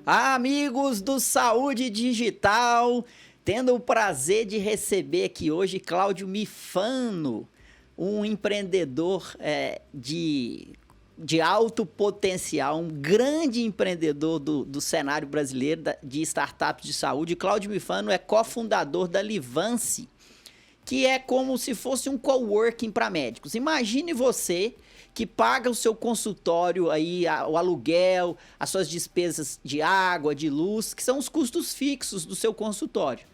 Amigos do Saúde Digital, tendo o prazer de receber aqui hoje Cláudio Mifano, um empreendedor de alto potencial, um grande empreendedor do cenário brasileiro de startups de saúde. Cláudio Mifano é cofundador da Livance, que é como se fosse um coworking para médicos. Imagine você que paga o seu consultório aí, o aluguel, as suas despesas de água, de luz, que são os custos fixos do seu consultório.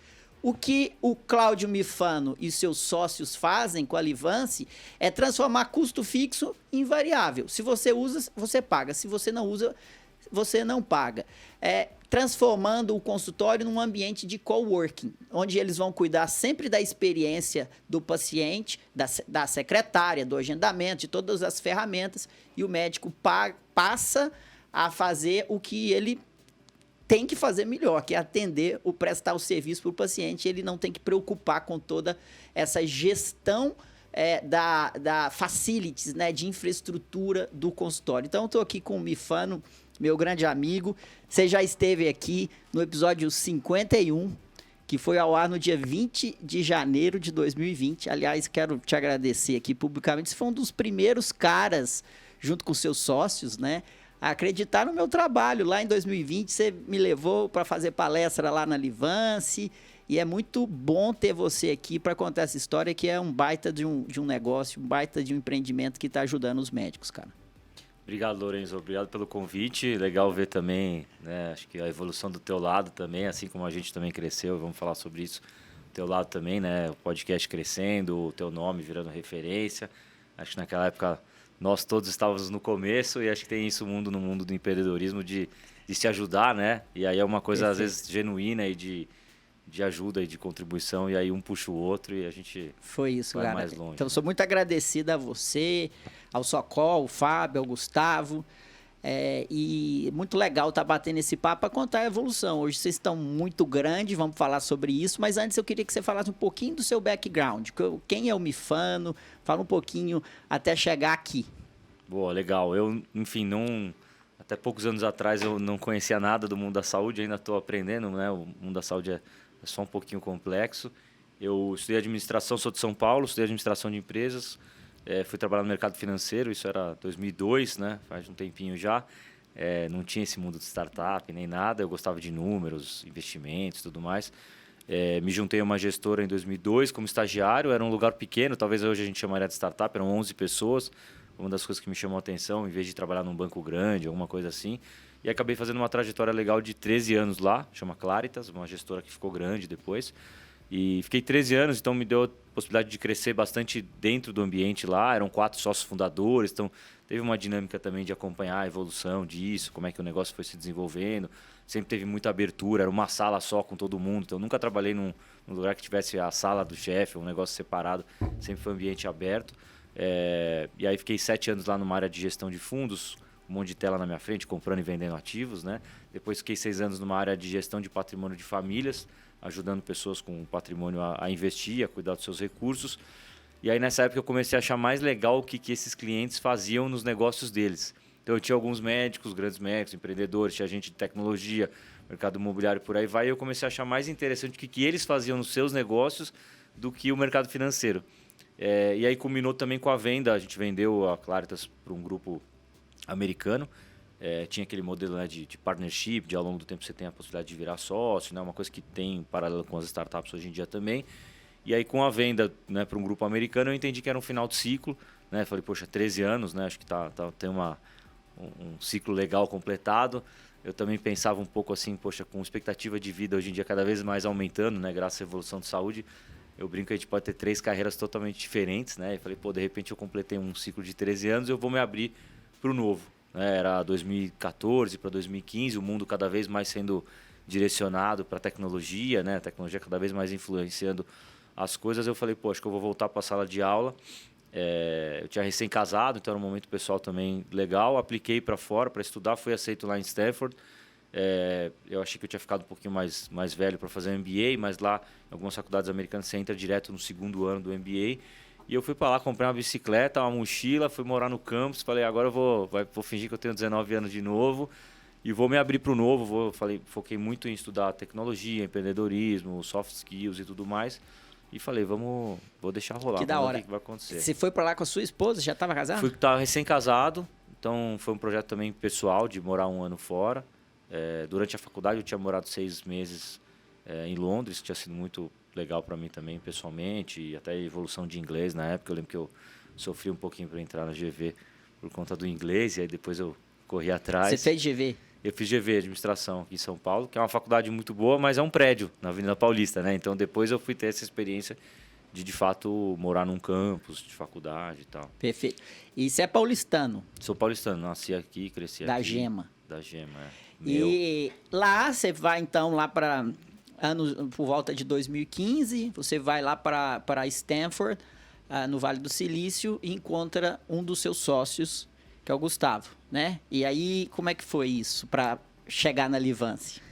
O que o Cláudio Mifano e seus sócios fazem com a Livance é transformar custo fixo em variável. Se você usa, você paga. Se você não usa, você não paga. Transformando o consultório num ambiente de coworking, onde eles vão cuidar sempre da experiência do paciente, da secretária, do agendamento, de todas as ferramentas, e o médico passa a fazer o que ele tem que fazer melhor, que é prestar o serviço para o paciente. Ele não tem que preocupar com toda essa gestão da facilities, né, de infraestrutura do consultório. Então, eu estou aqui com o Mifano, meu grande amigo. Você já esteve aqui no episódio 51, que foi ao ar no dia 20 de janeiro de 2020. Aliás, quero te agradecer aqui publicamente. Você foi um dos primeiros caras, junto com seus sócios, né, a acreditar no meu trabalho. Lá em 2020, você me levou para fazer palestra lá na Livance. E é muito bom ter você aqui para contar essa história, que é um baita de um negócio, um baita de um empreendimento que está ajudando os médicos, cara. Obrigado, Lorenzo. Obrigado pelo convite. Legal ver também, né? Acho que a evolução do teu lado também, assim como a gente também cresceu, vamos falar sobre isso. Do teu lado também, né? O podcast crescendo, o teu nome virando referência. Acho que naquela época nós todos estávamos no começo e acho que tem isso no mundo do empreendedorismo de se ajudar, né? E aí é uma coisa, às vezes, genuína e de ajuda e de contribuição, e aí um puxa o outro e a gente foi isso, vai cara. mais longe. Então, sou muito agradecido a você, ao Socol, ao Fábio, ao Gustavo. E muito legal estar batendo esse papo para contar a evolução. Hoje vocês estão muito grandes, vamos falar sobre isso, mas antes eu queria que você falasse um pouquinho do seu background. Quem é o Mifano? Fala um pouquinho até chegar aqui. Boa, legal. Eu, enfim, até poucos anos atrás eu não conhecia nada do mundo da saúde, ainda estou aprendendo, né? O mundo da saúde é só um pouquinho complexo. Eu estudei administração, sou de São Paulo, estudei administração de empresas, fui trabalhar no mercado financeiro, isso era 2002, né? Faz um tempinho já. Não tinha esse mundo de startup nem nada, eu gostava de números, investimentos e tudo mais. Me juntei a uma gestora em 2002 como estagiário, era um lugar pequeno, talvez hoje a gente chamaria de startup, eram 11 pessoas. Uma das coisas que me chamou a atenção, em vez de trabalhar num banco grande, alguma coisa assim. E acabei fazendo uma trajetória legal de 13 anos lá, chama Claritas, uma gestora que ficou grande depois. E fiquei 13 anos, então me deu a possibilidade de crescer bastante dentro do ambiente lá. Eram 4 sócios fundadores, então teve uma dinâmica também de acompanhar a evolução disso, como é que o negócio foi se desenvolvendo. Sempre teve muita abertura, era uma sala só com todo mundo. Então nunca trabalhei num lugar que tivesse a sala do chefe, um negócio separado. Sempre foi um ambiente aberto. E aí fiquei 7 anos lá numa área de gestão de fundos, um monte de tela na minha frente, comprando e vendendo ativos, né? Depois fiquei 6 anos numa área de gestão de patrimônio de famílias, ajudando pessoas com patrimônio a investir, a cuidar dos seus recursos. E aí nessa época eu comecei a achar mais legal o que esses clientes faziam nos negócios deles. Então eu tinha alguns médicos, grandes médicos, empreendedores, tinha gente de tecnologia, mercado imobiliário, por aí vai. E eu comecei a achar mais interessante o que eles faziam nos seus negócios do que o mercado financeiro. E aí culminou também com a venda, a gente vendeu a Claritas para um grupo americano. Tinha aquele modelo, né, de partnership, de ao longo do tempo você tem a possibilidade de virar sócio, né, uma coisa que tem em paralelo com as startups hoje em dia também. E aí com a venda, né, para um grupo americano, eu entendi que era um final de ciclo, né? Falei, poxa, 13 anos, né, acho que tem um ciclo legal completado. Eu também pensava um pouco assim, poxa, com expectativa de vida hoje em dia cada vez mais aumentando, né, graças à evolução de saúde. Eu brinco que a gente pode ter 3 carreiras totalmente diferentes, né? E falei, pô, de repente eu completei um ciclo de 13 anos, eu vou me abrir para o novo. Né? Era 2014 para 2015, o mundo cada vez mais sendo direcionado para a tecnologia, né? A tecnologia cada vez mais influenciando as coisas. Eu falei, pô, acho que eu vou voltar para a sala de aula. Eu tinha recém-casado, então era um momento pessoal também legal. Apliquei para fora para estudar, fui aceito lá em Stanford. Eu achei que eu tinha ficado um pouquinho mais velho para fazer um MBA, mas lá em algumas faculdades americanas você entra direto no 2º ano do MBA. E eu fui para lá, comprei uma bicicleta, uma mochila, fui morar no campus, falei, agora eu vou fingir que eu tenho 19 anos de novo e vou me abrir para o novo. Foquei muito em estudar tecnologia, empreendedorismo, soft skills e tudo mais. E falei, vou deixar rolar. Que da hora. O que vai acontecer. Você foi para lá com a sua esposa? Já estava casado? Tava recém-casado, então foi um projeto também pessoal de morar 1 ano fora. Durante a faculdade eu tinha morado 6 meses em Londres, que tinha sido muito legal para mim também, pessoalmente, e até a evolução de inglês na época. Eu lembro que eu sofri um pouquinho para entrar na GV por conta do inglês, e aí depois eu corri atrás. Você fez GV? Eu fiz GV, Administração, aqui em São Paulo, que é uma faculdade muito boa, mas é um prédio na Avenida Paulista, né? Então depois eu fui ter essa experiência de fato, morar num campus de faculdade e tal. Perfeito. E você é paulistano? Sou paulistano, nasci aqui, cresci da aqui. Gema. Da Gema, E lá você vai então lá para anos por volta de 2015, você vai lá para Stanford, no Vale do Silício, e encontra um dos seus sócios, que é o Gustavo, né? E aí, como é que foi isso para chegar na Livance?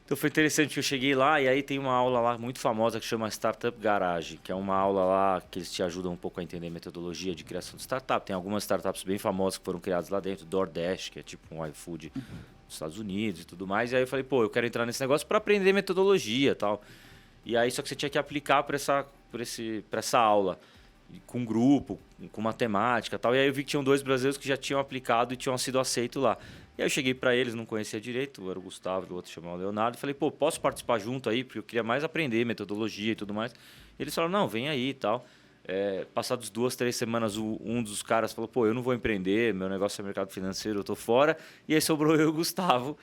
Então foi interessante que eu cheguei lá e aí tem uma aula lá muito famosa que chama Startup Garage, que é uma aula lá que eles te ajudam um pouco a entender a metodologia de criação de startup. Tem algumas startups bem famosas que foram criadas lá dentro, DoorDash, que é tipo um iFood dos Estados Unidos e tudo mais. E aí eu falei, eu quero entrar nesse negócio para aprender metodologia e tal. E aí só que você tinha que aplicar para essa aula, com um grupo, com matemática e tal. E aí eu vi que tinham 2 brasileiros que já tinham aplicado e tinham sido aceitos lá. E aí eu cheguei para eles, não conhecia direito, era o Gustavo e o outro chamava o Leonardo. Falei, posso participar junto aí? Porque eu queria mais aprender metodologia e tudo mais. E eles falaram, não, vem aí e tal. Passados 2, 3 semanas, um dos caras falou, eu não vou empreender, meu negócio é mercado financeiro, eu tô fora. E aí sobrou eu e o Gustavo.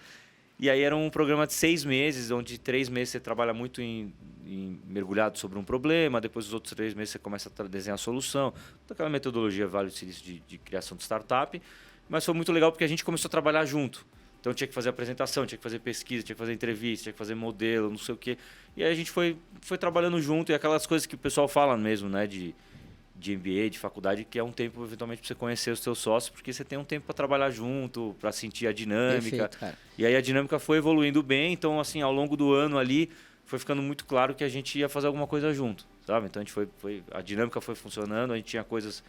E aí era um programa de 6 meses, onde 3 meses você trabalha muito em mergulhado sobre um problema, depois os outros 3 meses você começa a desenhar a solução. Toda aquela metodologia Vale do Silício de criação de startup. Mas foi muito legal porque a gente começou a trabalhar junto. Então tinha que fazer apresentação, tinha que fazer pesquisa, tinha que fazer entrevista, tinha que fazer modelo, não sei o quê. E aí a gente foi trabalhando junto, e aquelas coisas que o pessoal fala mesmo, né, de MBA, de faculdade, que é um tempo eventualmente para você conhecer os seus sócios, porque você tem um tempo para trabalhar junto, para sentir a dinâmica. Perfeito, cara. E aí a dinâmica foi evoluindo bem, então assim, ao longo do ano ali foi ficando muito claro que a gente ia fazer alguma coisa junto, sabe? Então a gente a dinâmica foi funcionando, a gente tinha coisas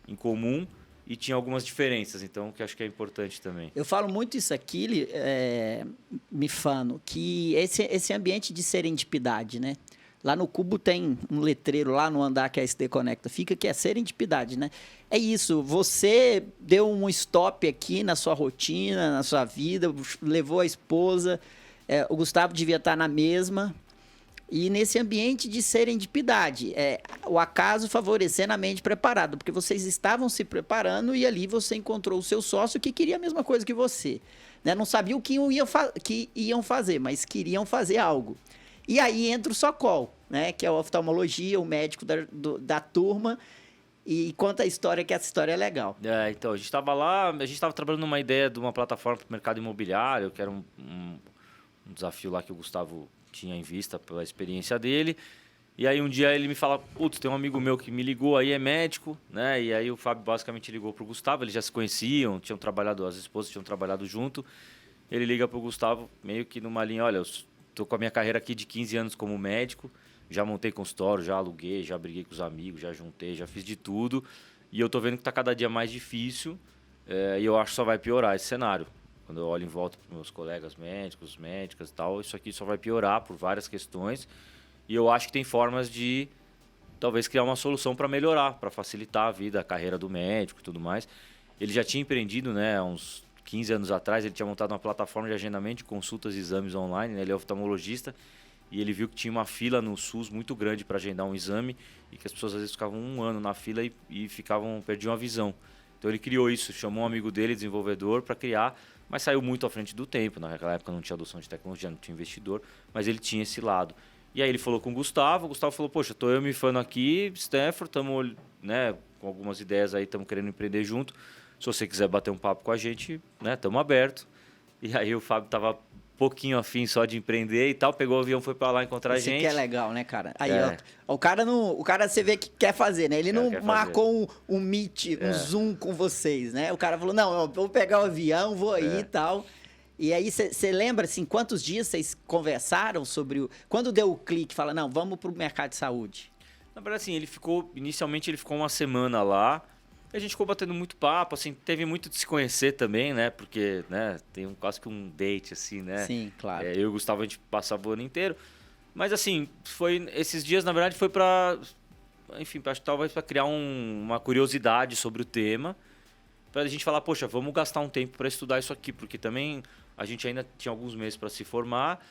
em comum e tinha algumas diferenças, então, que acho que é importante também. Eu falo muito isso aqui, Mifano, que esse ambiente de serendipidade, né? Lá no Cubo tem um letreiro lá no andar que a SD Conecta fica, que é serendipidade, né? É isso, você deu um stop aqui na sua rotina, na sua vida, levou a esposa, o Gustavo devia estar na mesma. E nesse ambiente de serendipidade, o acaso favorecendo a mente preparada, porque vocês estavam se preparando e ali você encontrou o seu sócio que queria a mesma coisa que você. Né? Não sabia o que iam fazer, mas queriam fazer algo. E aí entra o Socol, né? Que é o oftalmologia, o médico da turma, e conta a história, que essa história é legal. Então, a gente estava lá, a gente estava trabalhando numa ideia de uma plataforma para o mercado imobiliário, que era um desafio lá que o Gustavo tinha em vista pela experiência dele. E aí um dia ele me fala, tem um amigo meu que me ligou aí, é médico, né? E aí o Fábio basicamente ligou pro Gustavo, eles já se conheciam, tinham trabalhado, as esposas tinham trabalhado junto. Ele liga pro Gustavo meio que numa linha, olha, eu tô com a minha carreira aqui de 15 anos como médico, já montei consultório, já aluguei, já briguei com os amigos, já juntei, já fiz de tudo. E eu tô vendo que tá cada dia mais difícil, e eu acho que só vai piorar esse cenário. Quando eu olho em volta para meus colegas médicos, médicas e tal, isso aqui só vai piorar por várias questões. E eu acho que tem formas de, talvez, criar uma solução para melhorar, para facilitar a vida, a carreira do médico e tudo mais. Ele já tinha empreendido, né, há uns 15 anos atrás, ele tinha montado uma plataforma de agendamento de consultas e exames online, né, ele é oftalmologista, e ele viu que tinha uma fila no SUS muito grande para agendar um exame e que as pessoas às vezes ficavam 1 ano na fila e perdiam a visão. Então ele criou isso, chamou um amigo dele, desenvolvedor, para criar, mas saiu muito à frente do tempo. Naquela época não tinha adoção de tecnologia, não tinha investidor, mas ele tinha esse lado. E aí ele falou com o Gustavo falou, tô eu e o Mifano aqui, Stanford, estamos, né, com algumas ideias aí, estamos querendo empreender junto. Se você quiser bater um papo com a gente, né, estamos abertos. E aí o Fábio estava pouquinho afim só de empreender e tal, pegou o avião, foi para lá encontrar a gente. Isso que é legal, né, cara? Aí, ó, o cara você vê que quer fazer, né? Ele não marcou um meet, um Zoom com vocês, né? O cara falou, não, eu vou pegar o avião, vou aí e tal. E aí, você lembra, assim, quantos dias vocês conversaram sobre quando deu o clique, fala, não, vamos pro mercado de saúde? Na verdade, assim, inicialmente ele ficou 1 semana lá, E a gente ficou batendo muito papo, assim, teve muito de se conhecer também, né? Porque, né, tem quase que um date, assim, né? Sim, claro. Eu e o Gustavo, a gente passava o ano inteiro. Mas, assim, esses dias, na verdade, foi pra... Enfim, talvez para criar uma curiosidade sobre o tema. Pra gente falar, poxa, vamos gastar um tempo para estudar isso aqui. Porque também a gente ainda tinha alguns meses para se formar.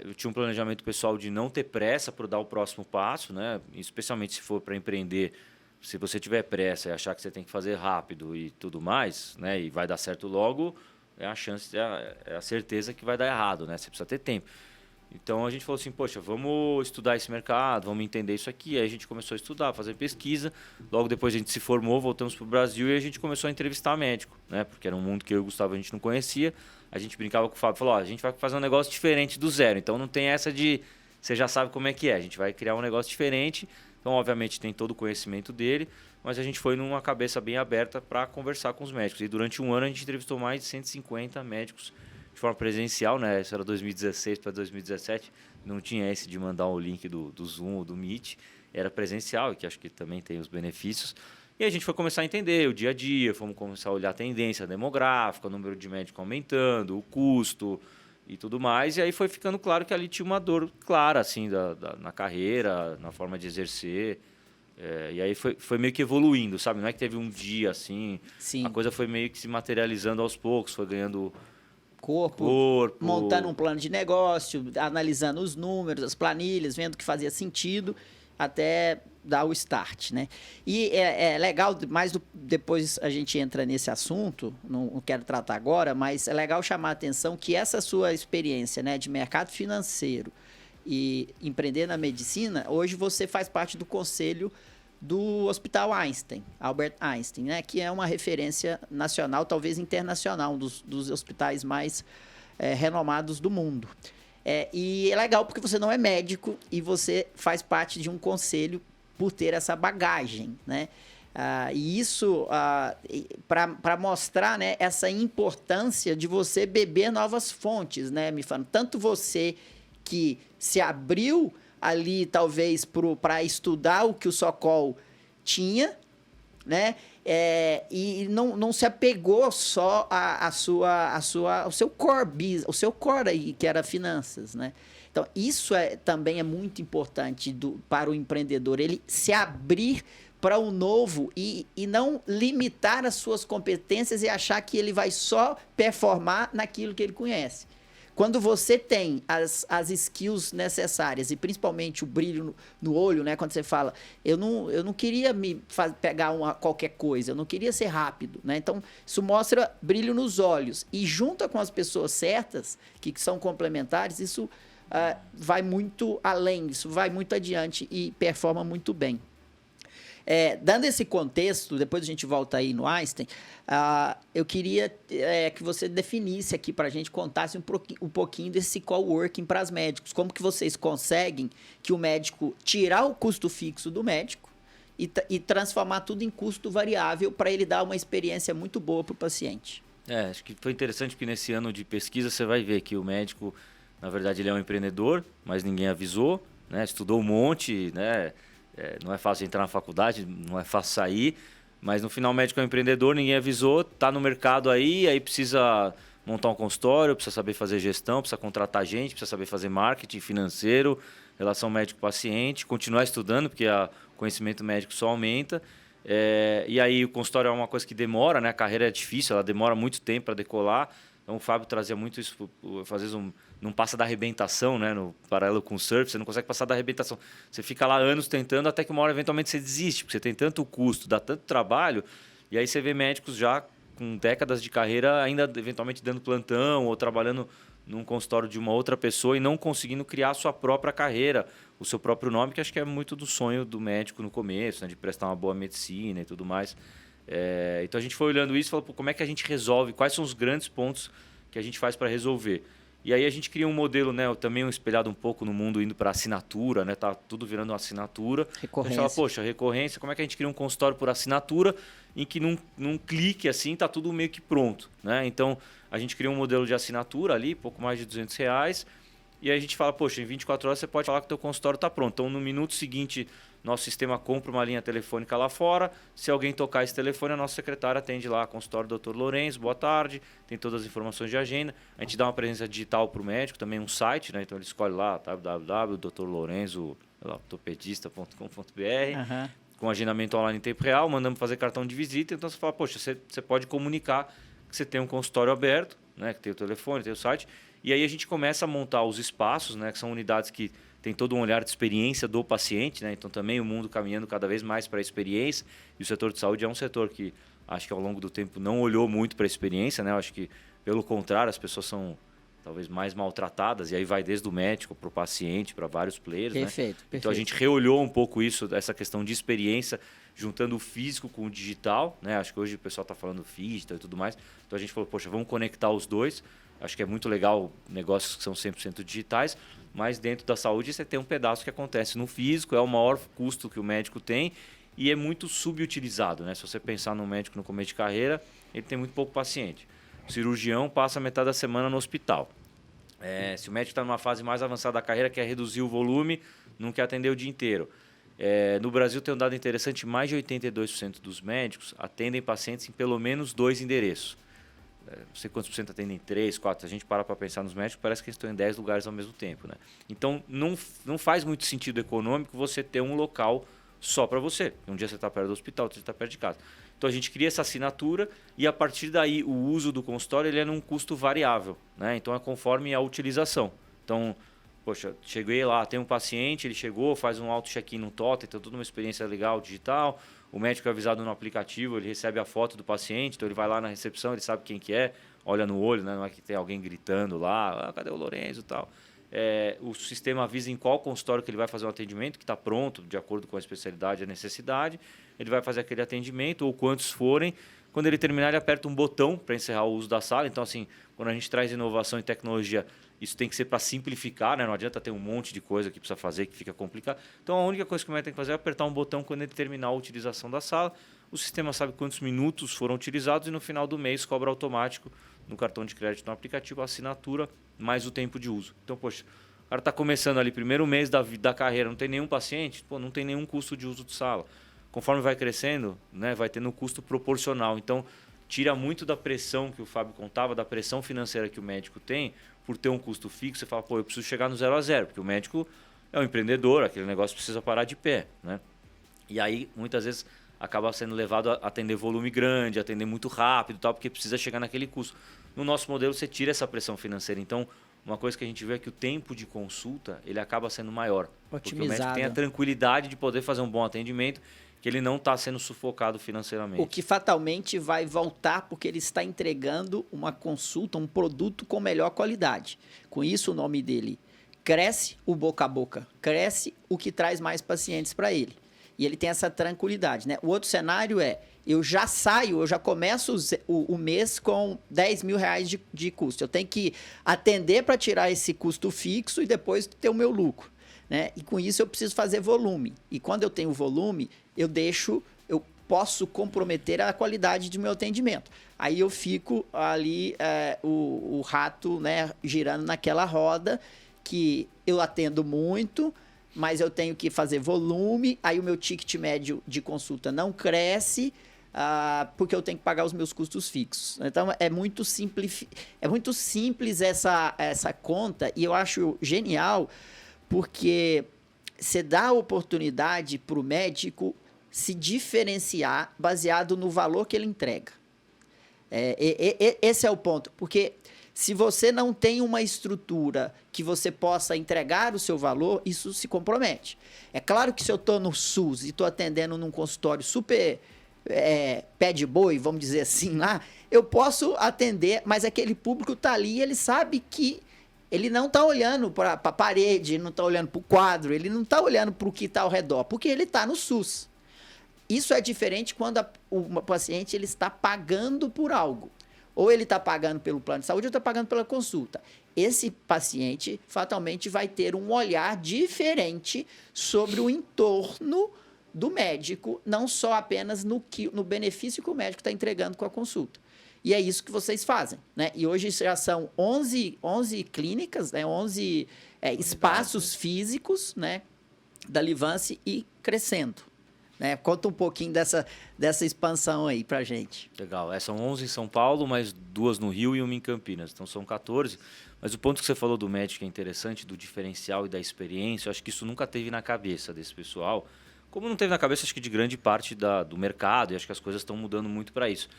Eu tinha um planejamento pessoal de não ter pressa para dar o próximo passo, né? Especialmente se for para empreender. Se você tiver pressa e achar que você tem que fazer rápido e tudo mais, né, e vai dar certo logo, é a chance, é a certeza que vai dar errado, né? Você precisa ter tempo. Então a gente falou assim, poxa, vamos estudar esse mercado, vamos entender isso aqui. Aí a gente começou a estudar, fazer pesquisa. Logo depois a gente se formou, voltamos para o Brasil e a gente começou a entrevistar médico, né? Porque era um mundo que eu e o Gustavo a gente não conhecia. A gente brincava com o Fábio, falou, a gente vai fazer um negócio diferente do zero. Então não tem essa de, você já sabe como é que é. A gente vai criar um negócio diferente. Então, obviamente, tem todo o conhecimento dele, mas a gente foi numa cabeça bem aberta para conversar com os médicos. E durante um ano a gente entrevistou mais de 150 médicos de forma presencial, né? Isso era 2016 para 2017. Não tinha esse de mandar o link do Zoom ou do Meet. Era presencial, que acho que também tem os benefícios. E a gente foi começar a entender o dia a dia, fomos começar a olhar a tendência demográfica, o número de médicos aumentando, o custo e tudo mais. E aí foi ficando claro que ali tinha uma dor clara, assim, na carreira, na forma de exercer. E aí foi meio que evoluindo, sabe? Não é que teve um dia, assim. Sim. A coisa foi meio que se materializando aos poucos, foi ganhando corpo, montando um plano de negócio, analisando os números, as planilhas, vendo o que fazia sentido, até dar o start, né? E é legal, depois a gente entra nesse assunto, não quero tratar agora, mas é legal chamar a atenção que essa sua experiência, né, de mercado financeiro e empreender na medicina, hoje você faz parte do conselho do Hospital Einstein, Albert Einstein, né, que é uma referência nacional, talvez internacional, um dos hospitais mais renomados do mundo. E é legal porque você não é médico e você faz parte de um conselho por ter essa bagagem, né? E isso para mostrar, né, essa importância de você beber novas fontes, né, Mifano? Tanto você que se abriu ali, talvez, para estudar o que o Socol tinha, né? E não se apegou só ao seu core business, o seu core aí, que era finanças, né? Então, isso também é muito importante para o empreendedor, ele se abrir para o novo e não limitar as suas competências e achar que ele vai só performar naquilo que ele conhece. Quando você tem as skills necessárias, e principalmente o brilho no olho, né? Quando você fala, eu não queria pegar qualquer coisa, eu não queria ser rápido, né? Então, isso mostra brilho nos olhos. E junta com as pessoas certas, que são complementares, isso vai muito além, isso vai muito adiante e performa muito bem. Dando esse contexto, depois a gente volta aí no Einstein, eu queria que você definisse aqui para a gente, contasse um pouquinho desse coworking para os médicos. Como que vocês conseguem que o médico tirar o custo fixo do médico e transformar tudo em custo variável para ele dar uma experiência muito boa para o paciente? Acho que foi interessante porque nesse ano de pesquisa você vai ver que o médico, na verdade, ele é um empreendedor, mas ninguém avisou, né? Estudou um monte, né? Não é fácil entrar na faculdade, não é fácil sair, mas no final o médico é um empreendedor, ninguém avisou, está no mercado aí precisa montar um consultório, precisa saber fazer gestão, precisa contratar gente, precisa saber fazer marketing financeiro, relação médico-paciente, continuar estudando, porque o conhecimento médico só aumenta. E aí o consultório é uma coisa que demora, né? A carreira é difícil, ela demora muito tempo para decolar. Então o Fábio trazia muito isso, às vezes não passa da arrebentação, né? No paralelo com o surf, você não consegue passar da arrebentação. Você fica lá anos tentando, até que uma hora eventualmente você desiste, porque você tem tanto custo, dá tanto trabalho, e aí você vê médicos já com décadas de carreira ainda eventualmente dando plantão ou trabalhando num consultório de uma outra pessoa e não conseguindo criar a sua própria carreira, o seu próprio nome, que acho que é muito do sonho do médico no começo, né? De prestar uma boa medicina e tudo mais. Então a gente foi olhando isso e falou, como é que a gente resolve, quais são os grandes pontos que a gente faz para resolver. E aí a gente cria um modelo, né, também espelhado um pouco no mundo indo para assinatura, né, tá tudo virando uma assinatura. Recorrência. Então a gente fala, poxa, recorrência, como é que a gente cria um consultório por assinatura em que num clique assim tá tudo meio que pronto, né? Então a gente cria um modelo de assinatura ali, pouco mais de R$200, E aí a gente fala, poxa, em 24 horas você pode falar que o teu consultório está pronto. Então, no minuto seguinte, nosso sistema compra uma linha telefônica lá fora. Se alguém tocar esse telefone, a nossa secretária atende lá, consultório Dr. Lourenço, boa tarde, tem todas as informações de agenda. A gente dá uma presença digital para o médico, também um site, né? Então ele escolhe lá, www.drlourenzo.ortopedista.com.br, com agendamento online em tempo real, mandamos fazer cartão de visita. Então você fala, poxa, você pode comunicar que você tem um consultório aberto, né? Que tem o telefone, tem o site. E aí a gente começa a montar os espaços, né? Que são unidades que tem todo um olhar de experiência do paciente, né? Então também o mundo caminhando cada vez mais para a experiência. E o setor de saúde é um setor que acho que ao longo do tempo não olhou muito para a experiência, né? Eu acho que, pelo contrário, as pessoas são talvez mais maltratadas, e aí vai desde o médico para o paciente, para vários players. Perfeito, né? perfeito. Então a gente reolhou um pouco isso, essa questão de experiência, juntando o físico com o digital, né? Acho que hoje o pessoal está falando digital e tudo mais. Então a gente falou, poxa, vamos conectar os dois. Acho que é muito legal negócios que são 100% digitais, mas dentro da saúde você tem um pedaço que acontece no físico, é o maior custo que o médico tem e é muito subutilizado, né? Se você pensar no médico no começo de carreira, ele tem muito pouco paciente. O cirurgião passa metade da semana no hospital. Se o médico está numa fase mais avançada da carreira, quer reduzir o volume, não quer atender o dia inteiro. No Brasil tem um dado interessante, mais de 82% dos médicos atendem pacientes em pelo menos 2 endereços. Não sei quantos por cento atendem em 3, 4. Se a gente para pensar nos médicos, parece que eles estão em 10 lugares ao mesmo tempo. Né? Então, não faz muito sentido econômico você ter um local só para você. Um dia você está perto do hospital, outro dia você está perto de casa. Então, a gente cria essa assinatura e, a partir daí, o uso do consultório ele é num custo variável. Né? Então, é conforme a utilização. Então, poxa, cheguei lá, tem um paciente, ele chegou, faz um auto check-in no Totem, tem toda uma experiência legal, digital. O médico é avisado no aplicativo, ele recebe a foto do paciente, então ele vai lá na recepção, ele sabe quem que é, olha no olho, né? Não é que tem alguém gritando lá, cadê o Lourenço e tal. O sistema avisa em qual consultório que ele vai fazer o atendimento, que está pronto, de acordo com a especialidade e a necessidade. Ele vai fazer aquele atendimento, ou quantos forem. Quando ele terminar, ele aperta um botão para encerrar o uso da sala. Então, assim, quando a gente traz inovação e tecnologia, isso tem que ser para simplificar, né? Não adianta ter um monte de coisa que precisa fazer que fica complicado. Então, a única coisa que o médico tem que fazer é apertar um botão quando ele terminar a utilização da sala. O sistema sabe quantos minutos foram utilizados e no final do mês cobra automático no cartão de crédito no aplicativo a assinatura mais o tempo de uso. Então, poxa, o cara está começando ali, primeiro mês da carreira, não tem nenhum paciente, não tem nenhum custo de uso de sala. Conforme vai crescendo, né, vai tendo um custo proporcional. Então, tira muito da pressão que o Fábio contava, da pressão financeira que o médico tem por ter um custo fixo. Você fala, eu preciso chegar no 0 a 0, porque o médico é um empreendedor, aquele negócio precisa parar de pé. Né? E aí, muitas vezes, acaba sendo levado a atender volume grande, atender muito rápido, tal, porque precisa chegar naquele custo. No nosso modelo, você tira essa pressão financeira. Então, uma coisa que a gente vê é que o tempo de consulta ele acaba sendo maior. Otimizado. Porque o médico tem a tranquilidade de poder fazer um bom atendimento, que ele não está sendo sufocado financeiramente. O que fatalmente vai voltar porque ele está entregando uma consulta, um produto com melhor qualidade. Com isso, o nome dele cresce, o boca a boca cresce, o que traz mais pacientes para ele. E ele tem essa tranquilidade. Né? O outro cenário eu já começo o mês com 10 mil reais de custo. Eu tenho que atender para tirar esse custo fixo e depois ter o meu lucro. Né? E com isso eu preciso fazer volume. E quando eu tenho volume, eu posso comprometer a qualidade do meu atendimento. Aí eu fico ali, o rato, né, girando naquela roda que eu atendo muito, mas eu tenho que fazer volume, aí o meu ticket médio de consulta não cresce, porque eu tenho que pagar os meus custos fixos. Então, é muito simples essa conta, e eu acho genial, porque você dá a oportunidade para o médico se diferenciar baseado no valor que ele entrega. Esse é o ponto, porque se você não tem uma estrutura que você possa entregar o seu valor, isso se compromete. É claro que se eu estou no SUS e estou atendendo num consultório super pé de boi, vamos dizer assim lá, eu posso atender, mas aquele público está ali e ele sabe que ele não está olhando para a parede, ele não está olhando para o quadro, ele não está olhando para o que está ao redor, porque ele está no SUS. Isso é diferente quando o paciente ele está pagando por algo. Ou ele está pagando pelo plano de saúde ou está pagando pela consulta. Esse paciente fatalmente vai ter um olhar diferente sobre o entorno do médico, não só apenas no benefício que o médico está entregando com a consulta. E é isso que vocês fazem. Né? E hoje já são 11 clínicas, né? 11 espaços físicos, né, da Livance e crescendo. Né? Conta um pouquinho dessa expansão aí pra gente. Legal. São 11 em São Paulo, mais 2 no Rio e 1 em Campinas. Então são 14. Mas o ponto que você falou do médico é interessante, do diferencial e da experiência. Eu acho que isso nunca teve na cabeça desse pessoal. Como não teve na cabeça, acho que de grande parte do mercado. E acho que as coisas estão mudando muito para isso.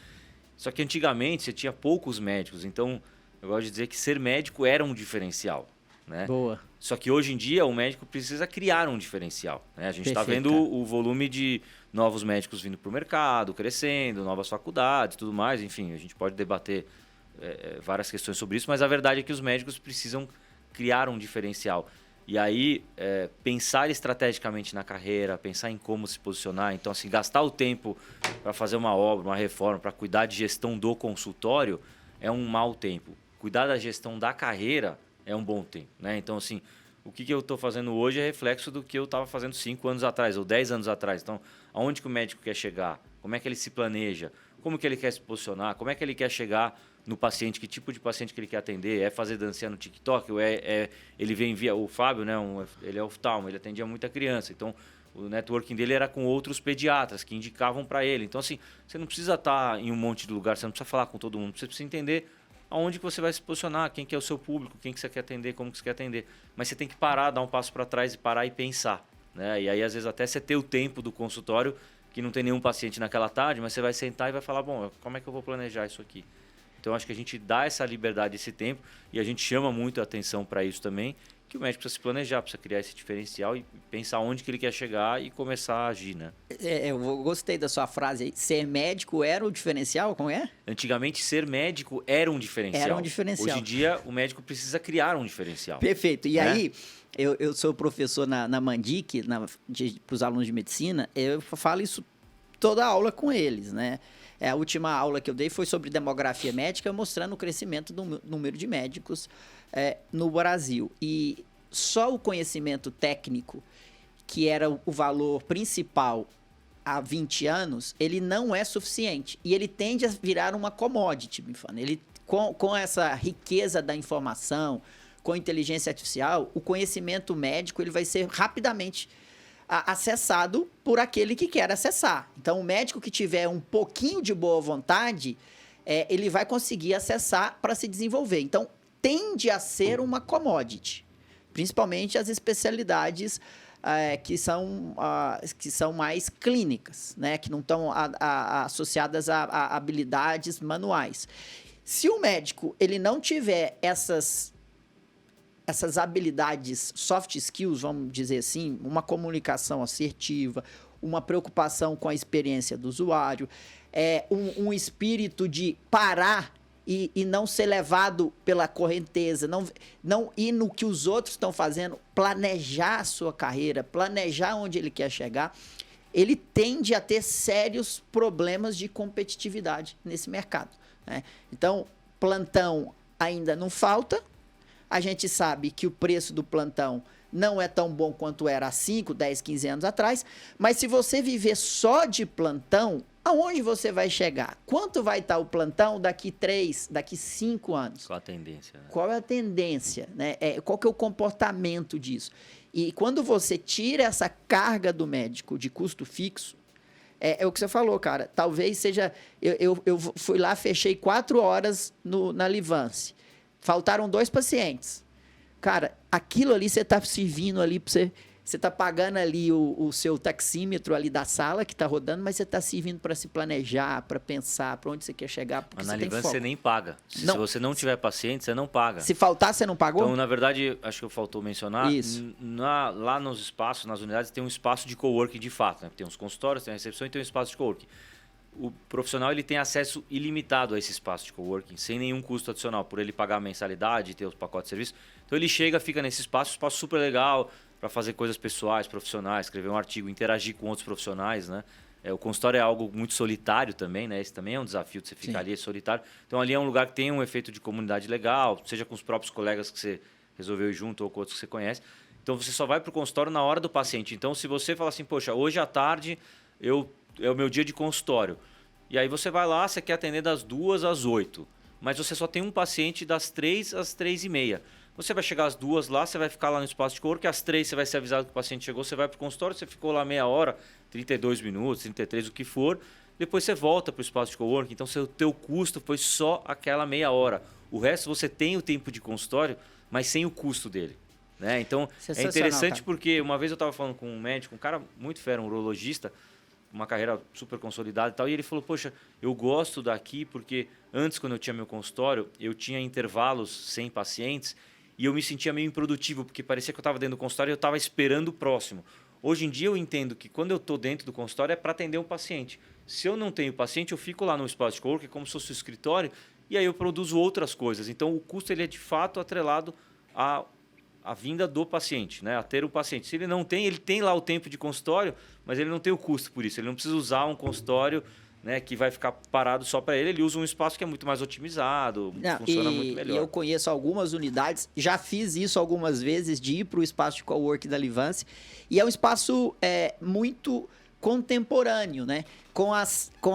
Só que antigamente você tinha poucos médicos. Então eu gosto de dizer que ser médico era um diferencial. Né? Boa. Só que hoje em dia o médico precisa criar um diferencial. Né? A gente está vendo o volume de novos médicos vindo para o mercado, crescendo, novas faculdades e tudo mais. Enfim, a gente pode debater várias questões sobre isso, mas a verdade é que os médicos precisam criar um diferencial. E aí, pensar estrategicamente na carreira, pensar em como se posicionar. Então, assim, gastar o tempo para fazer uma obra, uma reforma, para cuidar de gestão do consultório é um mau tempo. Cuidar da gestão da carreira é um bom tempo, né? Então, assim, o que eu estou fazendo hoje é reflexo do que eu estava fazendo 5 anos atrás ou 10 anos atrás. Então, aonde que o médico quer chegar? Como é que ele se planeja? Como que ele quer se posicionar? Como é que ele quer chegar no paciente? Que tipo de paciente que ele quer atender? É fazer dancinha no TikTok? Ou ele vem via... O Fábio, né? Ele é oftalmo, ele atendia muita criança. Então, o networking dele era com outros pediatras que indicavam para ele. Então, assim, você não precisa estar em um monte de lugar, você não precisa falar com todo mundo, você precisa entender aonde que você vai se posicionar, quem que é o seu público, quem que você quer atender, como que você quer atender. Mas você tem que parar, dar um passo para trás e parar e pensar. Né? E aí, às vezes, até você ter o tempo do consultório, que não tem nenhum paciente naquela tarde, mas você vai sentar e vai falar, bom, como é que eu vou planejar isso aqui? Então, acho que a gente dá essa liberdade, esse tempo, e a gente chama muito a atenção para isso também, que o médico precisa se planejar, precisa criar esse diferencial e pensar onde que ele quer chegar e começar a agir, né? Eu gostei da sua frase aí. Ser médico era o diferencial? Como é? Antigamente, ser médico era um diferencial. Era um diferencial. Hoje em dia, o médico precisa criar um diferencial. Perfeito. E aí, eu sou professor na Mandic, para os alunos de medicina, eu falo isso toda a aula com eles, né? A última aula que eu dei foi sobre demografia médica, mostrando o crescimento do número de médicos no Brasil. E só o conhecimento técnico, que era o valor principal há 20 anos, ele não é suficiente. E ele tende a virar uma commodity, ele, com essa riqueza da informação, com inteligência artificial, o conhecimento médico ele vai ser rapidamente acessado por aquele que quer acessar. Então, o médico que tiver um pouquinho de boa vontade, ele vai conseguir acessar para se desenvolver. Então, tende a ser uma commodity, principalmente as especialidades que são mais clínicas, né? Que não estão associadas a habilidades manuais. Se o médico ele não tiver essas habilidades, soft skills, vamos dizer assim, uma comunicação assertiva, uma preocupação com a experiência do usuário, um espírito de parar e não ser levado pela correnteza, não ir no que os outros estão fazendo, planejar a sua carreira, planejar onde ele quer chegar, ele tende a ter sérios problemas de competitividade nesse mercado. Né? Então, plantão ainda não falta. A gente sabe que o preço do plantão não é tão bom quanto era há 5, 10, 15 anos atrás, mas se você viver só de plantão, aonde você vai chegar? Quanto vai estar o plantão daqui 3, daqui 5 anos? Qual a tendência? Né? Qual é a tendência? Né? Qual que é o comportamento disso? E quando você tira essa carga do médico de custo fixo, é o que você falou, cara. Talvez seja... Eu fui lá, fechei 4 horas na Livance. Faltaram 2 pacientes. Cara, aquilo ali você está servindo ali para você... Você está pagando ali o seu taxímetro ali da sala que está rodando, mas você está servindo para se planejar, para pensar, para onde você quer chegar. Porque mas você na tem Livance foco. você nem paga. Se você não tiver paciente, você não paga. Se faltar, você não pagou? Então, na verdade, acho que faltou mencionar, isso. Lá nos espaços, nas unidades, tem um espaço de coworking de fato. Né? Tem uns consultórios, tem a recepção e tem um espaço de coworking. O profissional ele tem acesso ilimitado a esse espaço de coworking, sem nenhum custo adicional, por ele pagar a mensalidade, ter os pacotes de serviço. Então ele chega, fica nesse espaço super legal, para fazer coisas pessoais, profissionais, escrever um artigo, interagir com outros profissionais, né? O consultório é algo muito solitário também, né? Esse também é um desafio de você ficar ali solitário. Então ali é um lugar que tem um efeito de comunidade legal, seja com os próprios colegas que você resolveu ir junto ou com outros que você conhece. Então você só vai para o consultório na hora do paciente. Então se você fala assim, poxa, hoje à tarde é o meu dia de consultório. E aí você vai lá, você quer atender das 2 às 8, mas você só tem um paciente das 3 às 3:30. Você vai chegar às 2 lá, você vai ficar lá no espaço de coworking, às 3 você vai ser avisado que o paciente chegou, você vai para o consultório, você ficou lá meia hora, 32 minutos, 33, o que for, depois você volta para o espaço de coworking, então o teu custo foi só aquela meia hora. O resto você tem o tempo de consultório, mas sem o custo dele. Né? Então é interessante, cara, porque uma vez eu estava falando com um médico, um cara muito fera, um urologista, uma carreira super consolidada e tal, e ele falou, poxa, eu gosto daqui porque antes, quando eu tinha meu consultório, eu tinha intervalos sem pacientes e eu me sentia meio improdutivo, porque parecia que eu estava dentro do consultório e eu estava esperando o próximo. Hoje em dia eu entendo que quando eu estou dentro do consultório é para atender um paciente. Se eu não tenho paciente, eu fico lá no espaço de coworking, como se fosse o escritório, e aí eu produzo outras coisas. Então o custo ele é de fato atrelado a vinda do paciente, né? A ter o paciente. Se ele não tem, ele tem lá o tempo de consultório, mas ele não tem o custo por isso. Ele não precisa usar um consultório, né, que vai ficar parado só para ele. Ele usa um espaço que é muito mais otimizado, funciona muito melhor. E eu conheço algumas unidades, já fiz isso algumas vezes, de ir para o espaço de coworking da Livance, e é um espaço muito contemporâneo, né? Com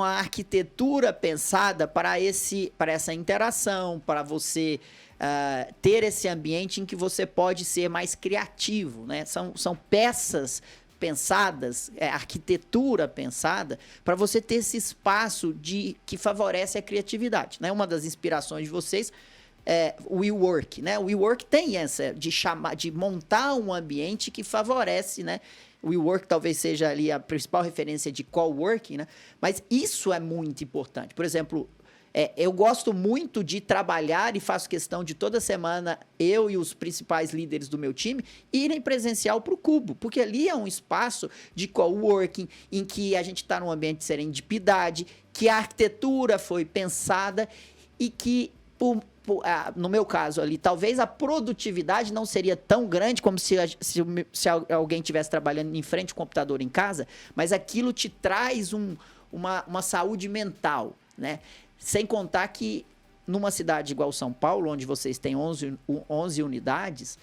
a arquitetura pensada para essa interação, para você ter esse ambiente em que você pode ser mais criativo, né? São peças pensadas, arquitetura pensada, para você ter esse espaço que favorece a criatividade, né? Uma das inspirações de vocês é o WeWork, né? O WeWork tem essa de montar um ambiente que favorece, né? O WeWork talvez seja ali a principal referência de coworking, né? Mas isso é muito importante. Por exemplo, eu gosto muito de trabalhar e faço questão de toda semana eu e os principais líderes do meu time irem presencial para o Cubo, porque ali é um espaço de coworking em que a gente está num ambiente de serendipidade, que a arquitetura foi pensada e que, no meu caso ali, talvez a produtividade não seria tão grande como se alguém estivesse trabalhando em frente ao computador em casa, mas aquilo te traz uma saúde mental, né? Sem contar que numa cidade igual São Paulo, onde vocês têm 11 unidades,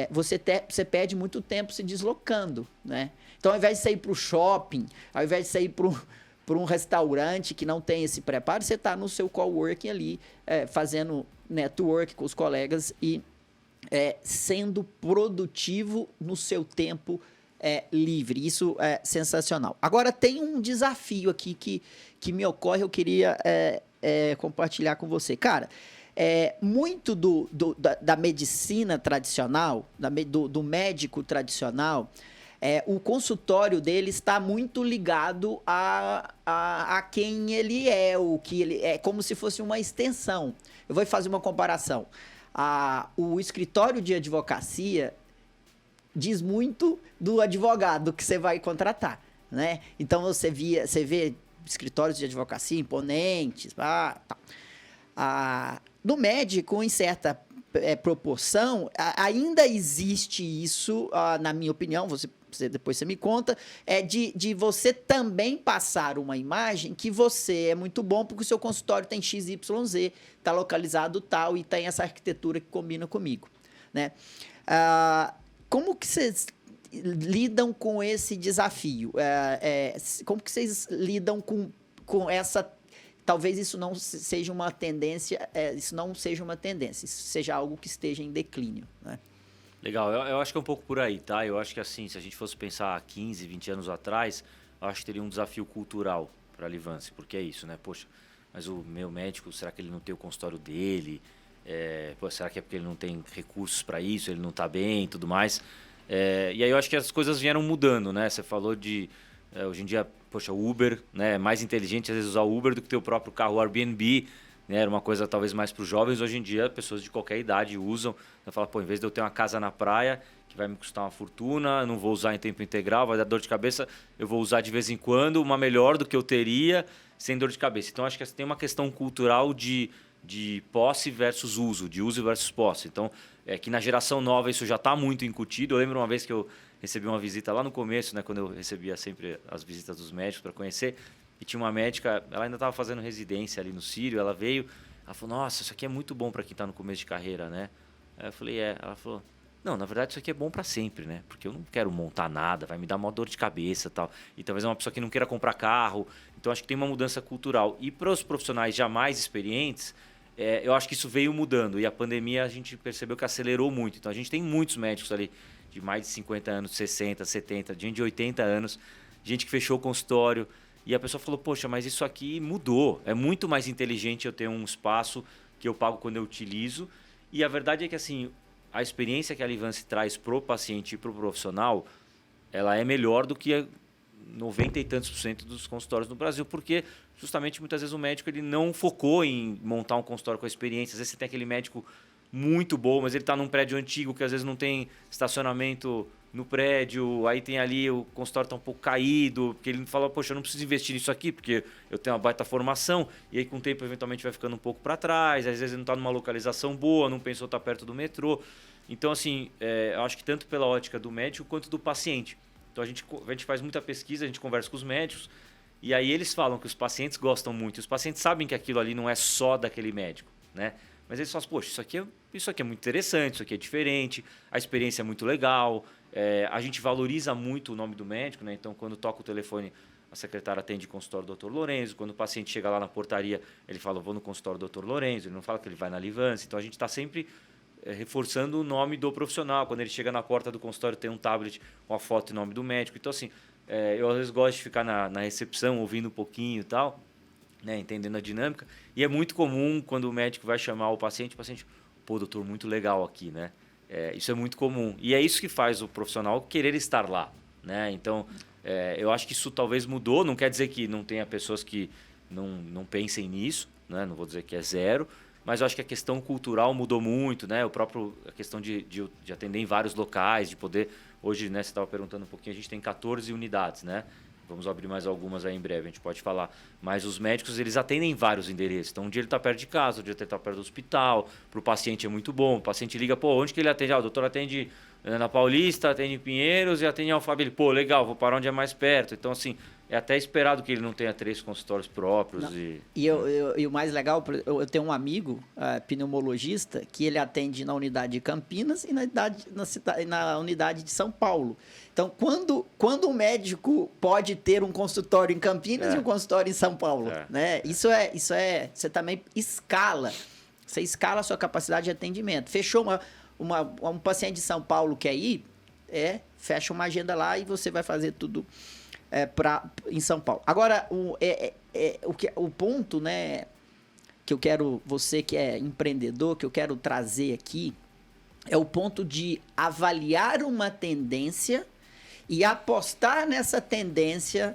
você perde muito tempo se deslocando, né? Então, ao invés de sair para o shopping, ao invés de sair para um restaurante que não tem esse preparo, você está no seu coworking ali, fazendo network com os colegas e sendo produtivo no seu tempo livre. Isso é sensacional. Agora, tem um desafio aqui que me ocorre, eu queria compartilhar com você. Cara, muito da medicina tradicional, do médico tradicional, o consultório dele está muito ligado a quem ele é, o que ele é, como se fosse uma extensão. Eu vou fazer uma comparação. O escritório de advocacia diz muito do advogado que você vai contratar, né? Então você vê escritórios de advocacia imponentes, no médico, em certa proporção, ainda existe isso, na minha opinião, depois você me conta, de você também passar uma imagem que você é muito bom porque o seu consultório tem XYZ, está localizado tal e tem essa arquitetura que combina comigo, né? Como que vocês lidam com esse desafio? Como que vocês lidam com essa... Talvez isso não seja uma tendência, isso seja algo que esteja em declínio, né? Legal, eu acho que é um pouco por aí, tá? Eu acho que assim, se a gente fosse pensar 15, 20 anos atrás, eu acho que teria um desafio cultural para a Livance, porque é isso, né? Poxa, mas o meu médico, será que ele não tem o consultório dele? Será que é porque ele não tem recursos para isso, ele não está bem e tudo mais? E aí eu acho que as coisas vieram mudando, né? Você falou de... hoje em dia, poxa, o Uber, né? É mais inteligente às vezes usar o Uber do que ter o próprio carro, o Airbnb, né? Era uma coisa talvez mais para os jovens. Hoje em dia, pessoas de qualquer idade usam. Você fala, pô, em vez de eu ter uma casa na praia, que vai me custar uma fortuna, não vou usar em tempo integral, vai dar dor de cabeça, eu vou usar de vez em quando, uma melhor do que eu teria, sem dor de cabeça. Então, acho que tem uma questão cultural de posse versus uso, de uso versus posse. Então, que na geração nova isso já está muito incutido. Eu lembro uma vez que eu recebi uma visita lá no começo, né, quando eu recebia sempre as visitas dos médicos para conhecer, e tinha uma médica, ela ainda estava fazendo residência ali no Sírio, ela veio, ela falou, nossa, isso aqui é muito bom para quem está no começo de carreira, né? Aí eu falei, ela falou, não, na verdade isso aqui é bom para sempre, né? Porque eu não quero montar nada, vai me dar uma dor de cabeça e tal. E talvez é uma pessoa que não queira comprar carro. Então acho que tem uma mudança cultural. E para os profissionais já mais experientes, eu acho que isso veio mudando. E a pandemia a gente percebeu que acelerou muito. Então a gente tem muitos médicos ali de mais de 50 anos, 60, 70, gente de 80 anos, gente que fechou o consultório. E a pessoa falou, poxa, mas isso aqui mudou. É muito mais inteligente eu ter um espaço que eu pago quando eu utilizo. E a verdade é que assim, a experiência que a Livance traz para o paciente e para o profissional, ela é melhor do que 90 e tantos % dos consultórios no Brasil, porque justamente muitas vezes o médico ele não focou em montar um consultório com a experiência. Às vezes você tem aquele médico muito bom, mas ele está num prédio antigo que às vezes não tem estacionamento no prédio, aí tem ali o consultório está um pouco caído, porque ele fala, poxa, eu não preciso investir nisso aqui, porque eu tenho uma baita formação, e aí com o tempo eventualmente vai ficando um pouco para trás, às vezes ele não está numa localização boa, não pensou estar perto do metrô. Então, assim, eu acho que tanto pela ótica do médico quanto do paciente. Então, a gente faz muita pesquisa, a gente conversa com os médicos, e aí eles falam que os pacientes gostam muito, e os pacientes sabem que aquilo ali não é só daquele médico, né? Mas eles falam, poxa, isso aqui é muito interessante, isso aqui é diferente, a experiência é muito legal, a gente valoriza muito o nome do médico, né? Então, quando toca o telefone, a secretária atende o consultório do Dr. Lorenzo, quando o paciente chega lá na portaria, ele fala, vou no consultório do Dr. Lorenzo, ele não fala que ele vai na Livance, então a gente está sempre reforçando o nome do profissional. Quando ele chega na porta do consultório, tem um tablet com a foto e nome do médico. Então, assim, eu às vezes gosto de ficar na recepção, ouvindo um pouquinho e tal, né, entendendo a dinâmica. E é muito comum, quando o médico vai chamar o paciente, pô, doutor, muito legal aqui, né? Isso é muito comum. E é isso que faz o profissional querer estar lá, né? Então, eu acho que isso talvez mudou. Não quer dizer que não tenha pessoas que não pensem nisso, né? Não vou dizer que é zero, mas eu acho que a questão cultural mudou muito, né? A questão de atender em vários locais, de poder... Hoje, né, você estava perguntando um pouquinho, a gente tem 14 unidades, né? Vamos abrir mais algumas aí em breve, a gente pode falar. Mas os médicos, eles atendem em vários endereços. Então, um dia ele está perto de casa, um dia ele está perto do hospital. Para o paciente é muito bom. O paciente liga, pô, onde que ele atende? O doutor atende na Paulista, atende em Pinheiros e atende em Alphaville. Pô, legal, vou para onde é mais perto. Então, assim, é até esperado que ele não tenha 3 consultórios próprios. E o mais legal, eu tenho um amigo, pneumologista, que ele atende na unidade de Campinas e na unidade de São Paulo. Então, quando um médico pode ter um consultório em Campinas e um consultório em São Paulo, né? Isso é, você também escala. Você escala a sua capacidade de atendimento. Fechou um paciente de São Paulo quer ir, fecha uma agenda lá e você vai fazer tudo em São Paulo. Agora, o ponto, né, que eu quero, você que é empreendedor, que eu quero trazer aqui, é o ponto de avaliar uma tendência e apostar nessa tendência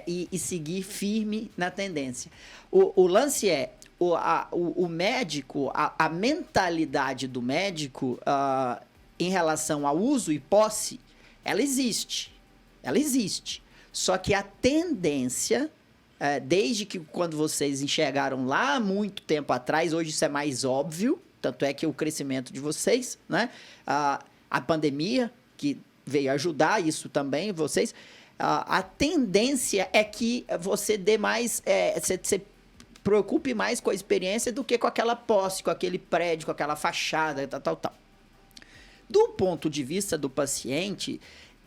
e seguir firme na tendência. O lance o médico, a mentalidade do médico em relação ao uso e posse, ela existe. Ela existe. Só que a tendência, desde que quando vocês enxergaram lá há muito tempo atrás, hoje isso é mais óbvio, tanto é que o crescimento de vocês, né? A pandemia, que veio ajudar isso também, vocês, a tendência é que você dê mais, você preocupe mais com a experiência do que com aquela posse, com aquele prédio, com aquela fachada, tal. Do ponto de vista do paciente,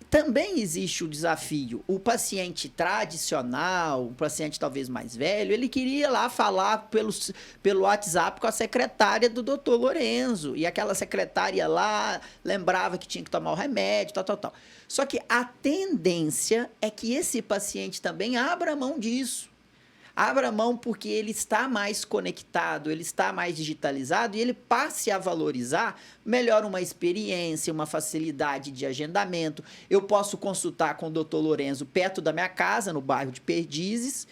também existe o desafio. O paciente tradicional, o paciente talvez mais velho, ele queria lá falar pelo WhatsApp com a secretária do Dr. Lorenzo. E aquela secretária lá lembrava que tinha que tomar o remédio, tal. Só que a tendência é que esse paciente também abra mão disso. Abra mão porque ele está mais conectado, ele está mais digitalizado e ele passe a valorizar melhor uma experiência, uma facilidade de agendamento. Eu posso consultar com o Dr. Lorenzo perto da minha casa, no bairro de Perdizes.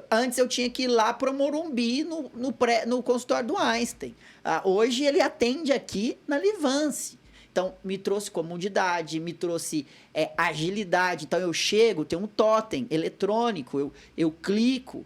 Antes eu tinha que ir lá para o Morumbi, no consultório do Einstein. Hoje ele atende aqui na Livance. Então, me trouxe comodidade, me trouxe agilidade. Então, eu chego, tem um totem eletrônico, eu clico,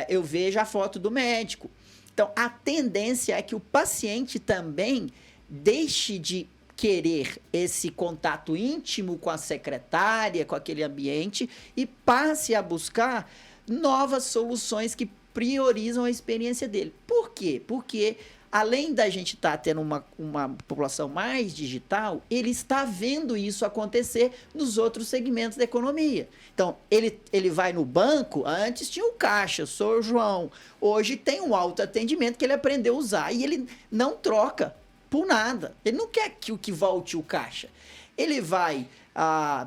eu vejo a foto do médico. Então, a tendência é que o paciente também deixe de querer esse contato íntimo com a secretária, com aquele ambiente, e passe a buscar novas soluções que priorizam a experiência dele. Por quê? Porque além da gente estar tendo uma população mais digital, ele está vendo isso acontecer nos outros segmentos da economia. Então, ele vai no banco, antes tinha o caixa, sou o João. Hoje tem um autoatendimento que ele aprendeu a usar e ele não troca por nada. Ele não quer que volte o caixa. Ele vai,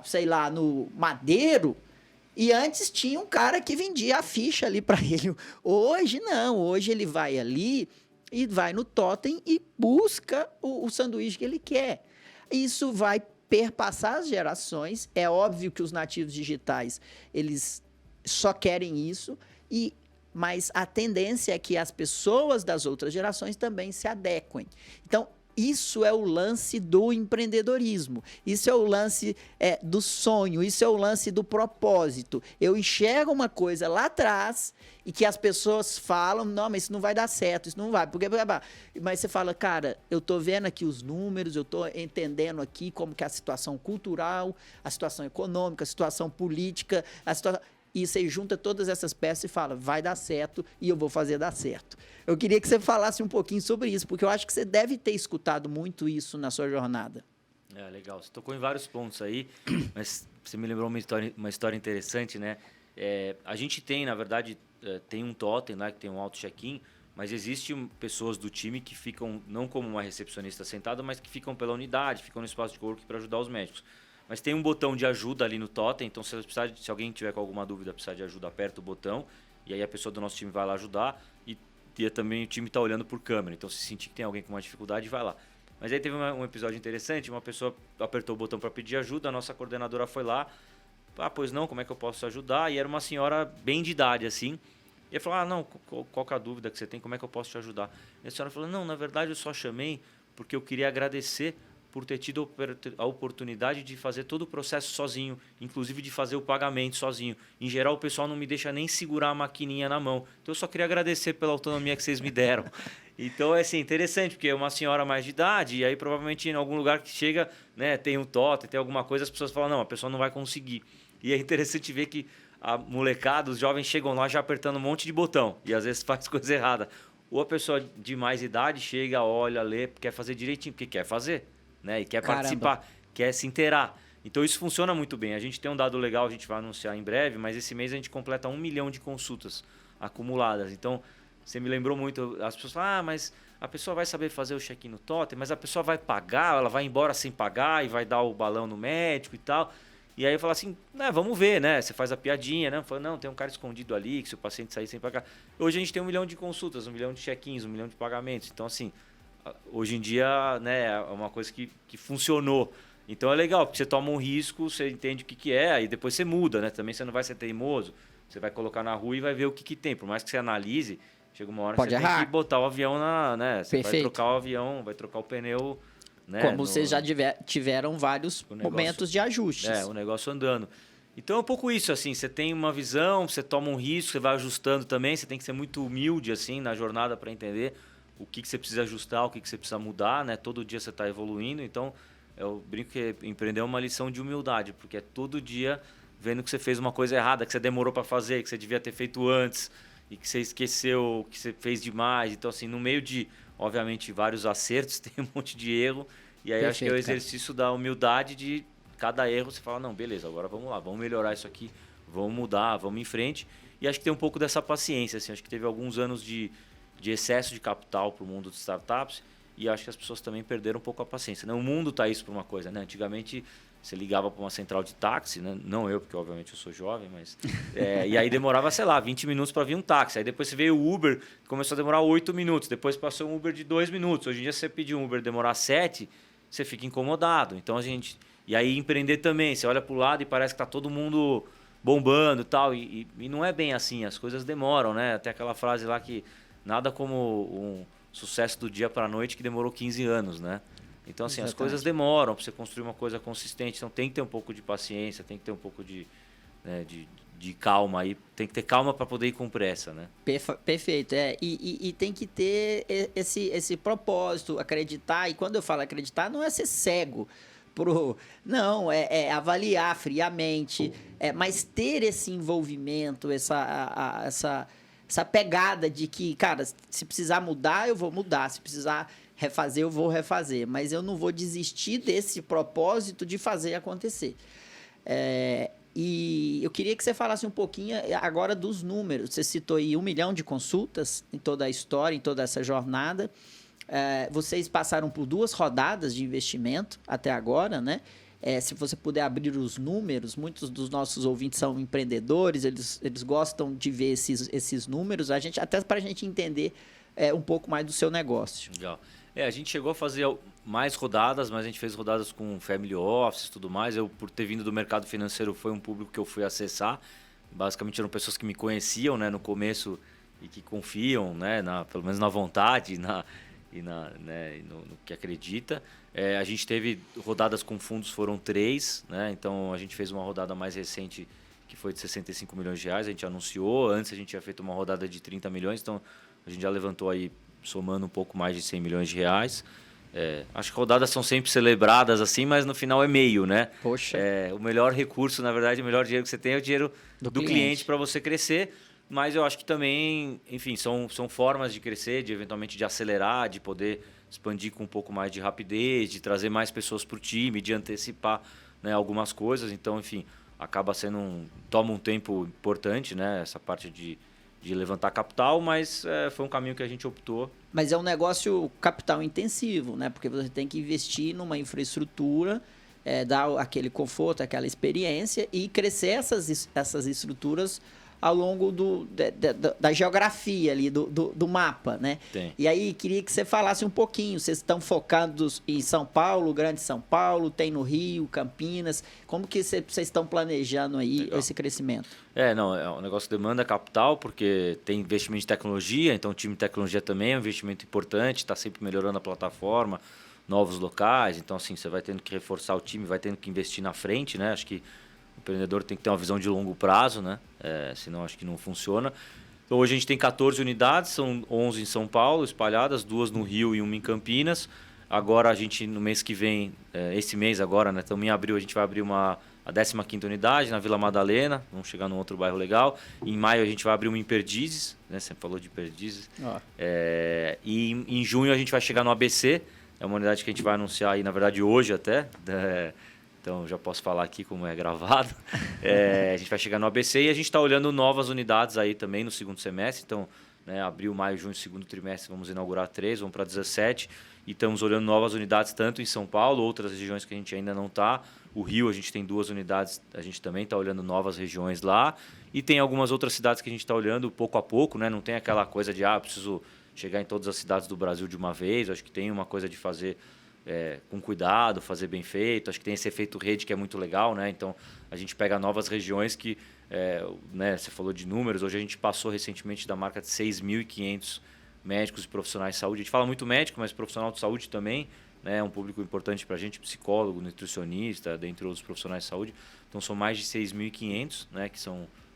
sei lá, no Madeiro, e antes tinha um cara que vendia a ficha ali para ele. Hoje não, hoje ele vai ali e vai no totem e busca o sanduíche que ele quer. Isso vai perpassar as gerações. É óbvio que os nativos digitais, eles só querem isso, mas a tendência é que as pessoas das outras gerações também se adequem. Então, isso é o lance do empreendedorismo, isso é o lance do sonho, isso é o lance do propósito. Eu enxergo uma coisa lá atrás e que as pessoas falam, não, mas isso não vai dar certo, isso não vai. Mas você fala, cara, eu estou vendo aqui os números, eu estou entendendo aqui como que é a situação cultural, a situação econômica, a situação política, e você junta todas essas peças e fala, vai dar certo e eu vou fazer dar certo. Eu queria que você falasse um pouquinho sobre isso, porque eu acho que você deve ter escutado muito isso na sua jornada. Legal. Você tocou em vários pontos aí, mas você me lembrou uma história interessante, né? A gente tem, na verdade, tem um totem lá que tem um auto check-in, mas existem pessoas do time que ficam, não como uma recepcionista sentada, mas que ficam pela unidade, ficam no espaço de coworking para ajudar os médicos. Mas tem um botão de ajuda ali no totem, então se alguém tiver com alguma dúvida, precisar de ajuda, aperta o botão, e aí a pessoa do nosso time vai lá ajudar, e também o time está olhando por câmera, então se sentir que tem alguém com uma dificuldade, vai lá. Mas aí teve um episódio interessante, uma pessoa apertou o botão para pedir ajuda, a nossa coordenadora foi lá, pois não, como é que eu posso ajudar? E era uma senhora bem de idade, assim, e ela falou, não, qual que é a dúvida que você tem, como é que eu posso te ajudar? E a senhora falou, não, na verdade eu só chamei porque eu queria agradecer por ter tido a oportunidade de fazer todo o processo sozinho, inclusive de fazer o pagamento sozinho. Em geral, o pessoal não me deixa nem segurar a maquininha na mão. Então, eu só queria agradecer pela autonomia que vocês me deram. Então, é assim, interessante, porque é uma senhora mais de idade, e aí provavelmente em algum lugar que chega, né, tem um totem, tem alguma coisa, as pessoas falam, não, a pessoa não vai conseguir. E é interessante ver que a molecada, os jovens chegam lá já apertando um monte de botão, e às vezes faz coisa errada. Ou a pessoa de mais idade chega, olha, lê, quer fazer direitinho, porque quer fazer. Né? E quer participar, quer se inteirar. Então isso funciona muito bem. A gente tem um dado legal, a gente vai anunciar em breve, mas esse mês a gente completa 1 milhão de consultas acumuladas. Então, você me lembrou muito, as pessoas falam, mas a pessoa vai saber fazer o check-in no totem, mas a pessoa vai pagar, ela vai embora sem pagar e vai dar o balão no médico e tal. E aí eu falo assim, vamos ver, né? Você faz a piadinha, né? Fala, não, tem um cara escondido ali, que se o paciente sair sem pagar. Hoje a gente tem 1 milhão de consultas, 1 milhão de check-ins, 1 milhão de pagamentos. Então, assim, hoje em dia, né, é uma coisa que funcionou. Então é legal, porque você toma um risco, você entende o que é, e depois você muda, né? Também você não vai ser teimoso, você vai colocar na rua e vai ver o que tem. Por mais que você analise, chega uma hora que você tem que botar o avião né? Você vai trocar o avião, vai trocar o pneu, né? Como vocês já tiveram vários momentos de ajustes. O negócio andando. Então é um pouco isso, assim, você tem uma visão, você toma um risco, você vai ajustando também, você tem que ser muito humilde, assim, na jornada para entender o que você precisa ajustar, o que você precisa mudar, né? Todo dia você está evoluindo, então eu brinco que empreender é uma lição de humildade, porque é todo dia vendo que você fez uma coisa errada, que você demorou para fazer, que você devia ter feito antes e que você esqueceu, que você fez demais. Então, assim, no meio de, obviamente, vários acertos, tem um monte de erro, e aí acho que é o exercício da humildade de cada erro, você fala, não, beleza, agora vamos lá, vamos melhorar isso aqui, vamos mudar, vamos em frente. E acho que tem um pouco dessa paciência, assim, acho que teve alguns anos de excesso de capital para o mundo de startups e acho que as pessoas também perderam um pouco a paciência. Né? O mundo está isso por uma coisa. Né? Antigamente, você ligava para uma central de táxi, né? Não eu, porque obviamente eu sou jovem, mas... e aí demorava, sei lá, 20 minutos para vir um táxi. Aí depois você veio o Uber, começou a demorar 8 minutos. Depois passou um Uber de 2 minutos. Hoje em dia, se você pedir um Uber demorar 7, você fica incomodado. Então, E aí empreender também. Você olha para o lado e parece que está todo mundo bombando e tal. E não é bem assim. As coisas demoram, né? Até aquela frase lá que... Nada como um sucesso do dia para a noite que demorou 15 anos, né? Então, assim, Exatamente. As coisas demoram para você construir uma coisa consistente. Então, tem que ter um pouco de paciência, tem que ter um pouco de calma aí. Tem que ter calma para poder ir com pressa, né? Perfeito. E tem que ter esse propósito, acreditar. E quando eu falo acreditar, não é ser cego. Não, é avaliar friamente, mas ter esse envolvimento, essa essa pegada de que, cara, se precisar mudar, eu vou mudar. Se precisar refazer, eu vou refazer. Mas eu não vou desistir desse propósito de fazer acontecer. E eu queria que você falasse um pouquinho agora dos números. Você citou aí 1 milhão de consultas em toda a história, em toda essa jornada. Vocês passaram por 2 rodadas de investimento até agora, né? Se você puder abrir os números, muitos dos nossos ouvintes são empreendedores, eles gostam de ver esses números, até para a gente entender um pouco mais do seu negócio. Legal. A gente chegou a fazer mais rodadas, mas a gente fez rodadas com family office e tudo mais. Eu, por ter vindo do mercado financeiro, foi um público que eu fui acessar. Basicamente eram pessoas que me conheciam, né, no começo e que confiam, né, pelo menos na vontade no que acredita. A gente teve rodadas com fundos, foram 3, né? Então a gente fez uma rodada mais recente que foi de 65 milhões de reais, a gente anunciou. Antes a gente tinha feito uma rodada de 30 milhões, então a gente já levantou aí, somando um pouco mais de 100 milhões de reais. Acho que rodadas são sempre celebradas assim, mas no final é meio, né? Poxa. O melhor recurso, na verdade, o melhor dinheiro que você tem é o dinheiro do cliente para você crescer. Mas eu acho que também, enfim, são formas de crescer, de eventualmente de acelerar, de poder expandir com um pouco mais de rapidez, de trazer mais pessoas para o time, de antecipar, né, algumas coisas. Então, enfim, acaba sendo toma um tempo importante, né, essa parte de levantar capital, mas foi um caminho que a gente optou. Mas é um negócio capital intensivo, né? Porque você tem que investir numa infraestrutura, dar aquele conforto, aquela experiência e crescer essas estruturas ao longo da geografia ali, do mapa, né? Tem. E aí, queria que você falasse um pouquinho. Vocês estão focados em São Paulo, Grande São Paulo, tem no Rio, Campinas. Como que vocês estão planejando aí Legal. esse crescimento? Um negócio que demanda capital, porque tem investimento em tecnologia, então o time de tecnologia também é um investimento importante, está sempre melhorando a plataforma, novos locais. Então, assim, você vai tendo que reforçar o time, vai tendo que investir na frente, né? Acho que o empreendedor tem que ter uma visão de longo prazo, né? Senão acho que não funciona. Então, hoje a gente tem 14 unidades, são 11 em São Paulo, espalhadas, 2 no Rio e 1 em Campinas. Agora a gente, no mês que vem, esse mês agora, né? Então, em abril a gente vai abrir a 15ª unidade na Vila Madalena, vamos chegar num outro bairro legal. Em maio a gente vai abrir uma em Perdizes, né? Você falou de Perdizes. E em junho a gente vai chegar no ABC, é uma unidade que a gente vai anunciar aí, na verdade, hoje até. Então, já posso falar aqui como é gravado. A gente vai chegar no ABC e a gente está olhando novas unidades aí também no segundo semestre. Então, né, abril, maio, junho, segundo trimestre, vamos inaugurar 3, vamos para 17. E estamos olhando novas unidades tanto em São Paulo, outras regiões que a gente ainda não está. O Rio, a gente tem 2 unidades, a gente também está olhando novas regiões lá. E tem algumas outras cidades que a gente está olhando pouco a pouco, né? Não tem aquela coisa de, preciso chegar em todas as cidades do Brasil de uma vez. Acho que tem uma coisa de fazer com cuidado, fazer bem feito. Acho que tem esse efeito rede que é muito legal, né? Então, a gente pega novas regiões que, né, você falou de números, hoje a gente passou recentemente da marca de 6.500 médicos e profissionais de saúde. A gente fala muito médico, mas profissional de saúde também, né? É um público importante para a gente, psicólogo, nutricionista, dentre outros profissionais de saúde. Então, são mais de 6.500, né, que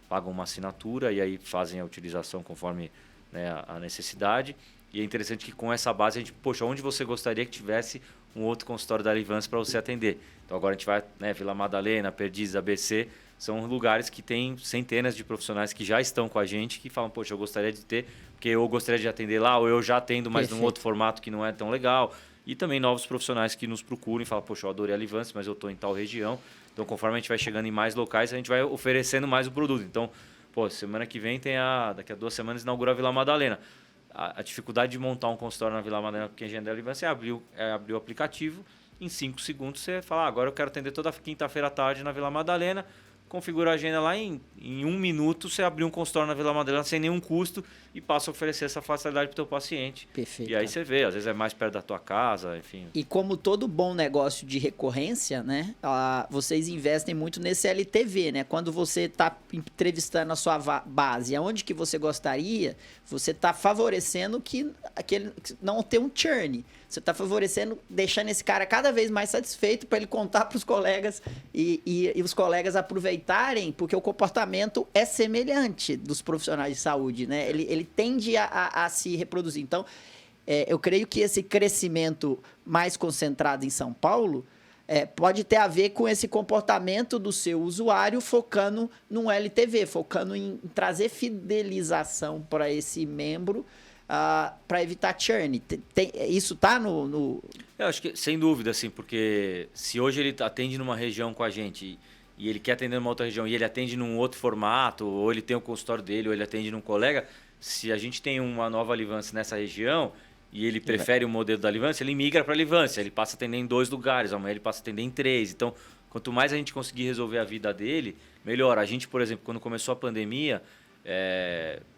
pagam uma assinatura e aí fazem a utilização conforme, né, a necessidade. E é interessante que com essa base a gente, onde você gostaria que tivesse um outro consultório da Alivance para você atender? Então agora a gente vai, né, Vila Madalena, Perdizes, ABC, são lugares que tem centenas de profissionais que já estão com a gente, que falam, eu gostaria de ter, porque eu gostaria de atender lá, ou eu já atendo, mas num outro formato que não é tão legal. E também novos profissionais que nos procuram e falam, eu adorei a Alivance, mas eu estou em tal região. Então, conforme a gente vai chegando em mais locais, a gente vai oferecendo mais o produto. Então, semana que vem daqui a 2 semanas inaugura a Vila Madalena. A dificuldade de montar um consultório na Vila Madalena, porque a gente é da Alivance, é abrir o aplicativo, em 5 segundos você fala, agora eu quero atender toda quinta-feira à tarde na Vila Madalena, configura a agenda lá, em 1 minuto você abriu um consultório na Vila Madalena sem nenhum custo e passa a oferecer essa facilidade para o teu paciente. Perfeito. E aí você vê, às vezes é mais perto da tua casa, enfim. E como todo bom negócio de recorrência, né, vocês investem muito nesse LTV, né? Quando você está entrevistando a sua base, aonde que você gostaria, você está favorecendo que não ter um churn. Você está favorecendo, deixando esse cara cada vez mais satisfeito para ele contar para os colegas e os colegas aproveitarem, porque o comportamento é semelhante dos profissionais de saúde, né? Ele tende a se reproduzir. Então, eu creio que esse crescimento mais concentrado em São Paulo pode ter a ver com esse comportamento do seu usuário focando no LTV, focando em trazer fidelização para esse membro, para evitar churn. Isso está no... Eu acho que, sem dúvida, assim, porque se hoje ele atende numa região com a gente e ele quer atender numa outra região e ele atende num outro formato, ou ele tem o consultório dele, ou ele atende num colega, se a gente tem uma nova Livance nessa região e ele prefere o modelo da Livance, ele migra para a Livance, ele passa a atender em 2 lugares, amanhã ele passa a atender em 3. Então, quanto mais a gente conseguir resolver a vida dele, melhor. A gente, por exemplo, quando começou a pandemia,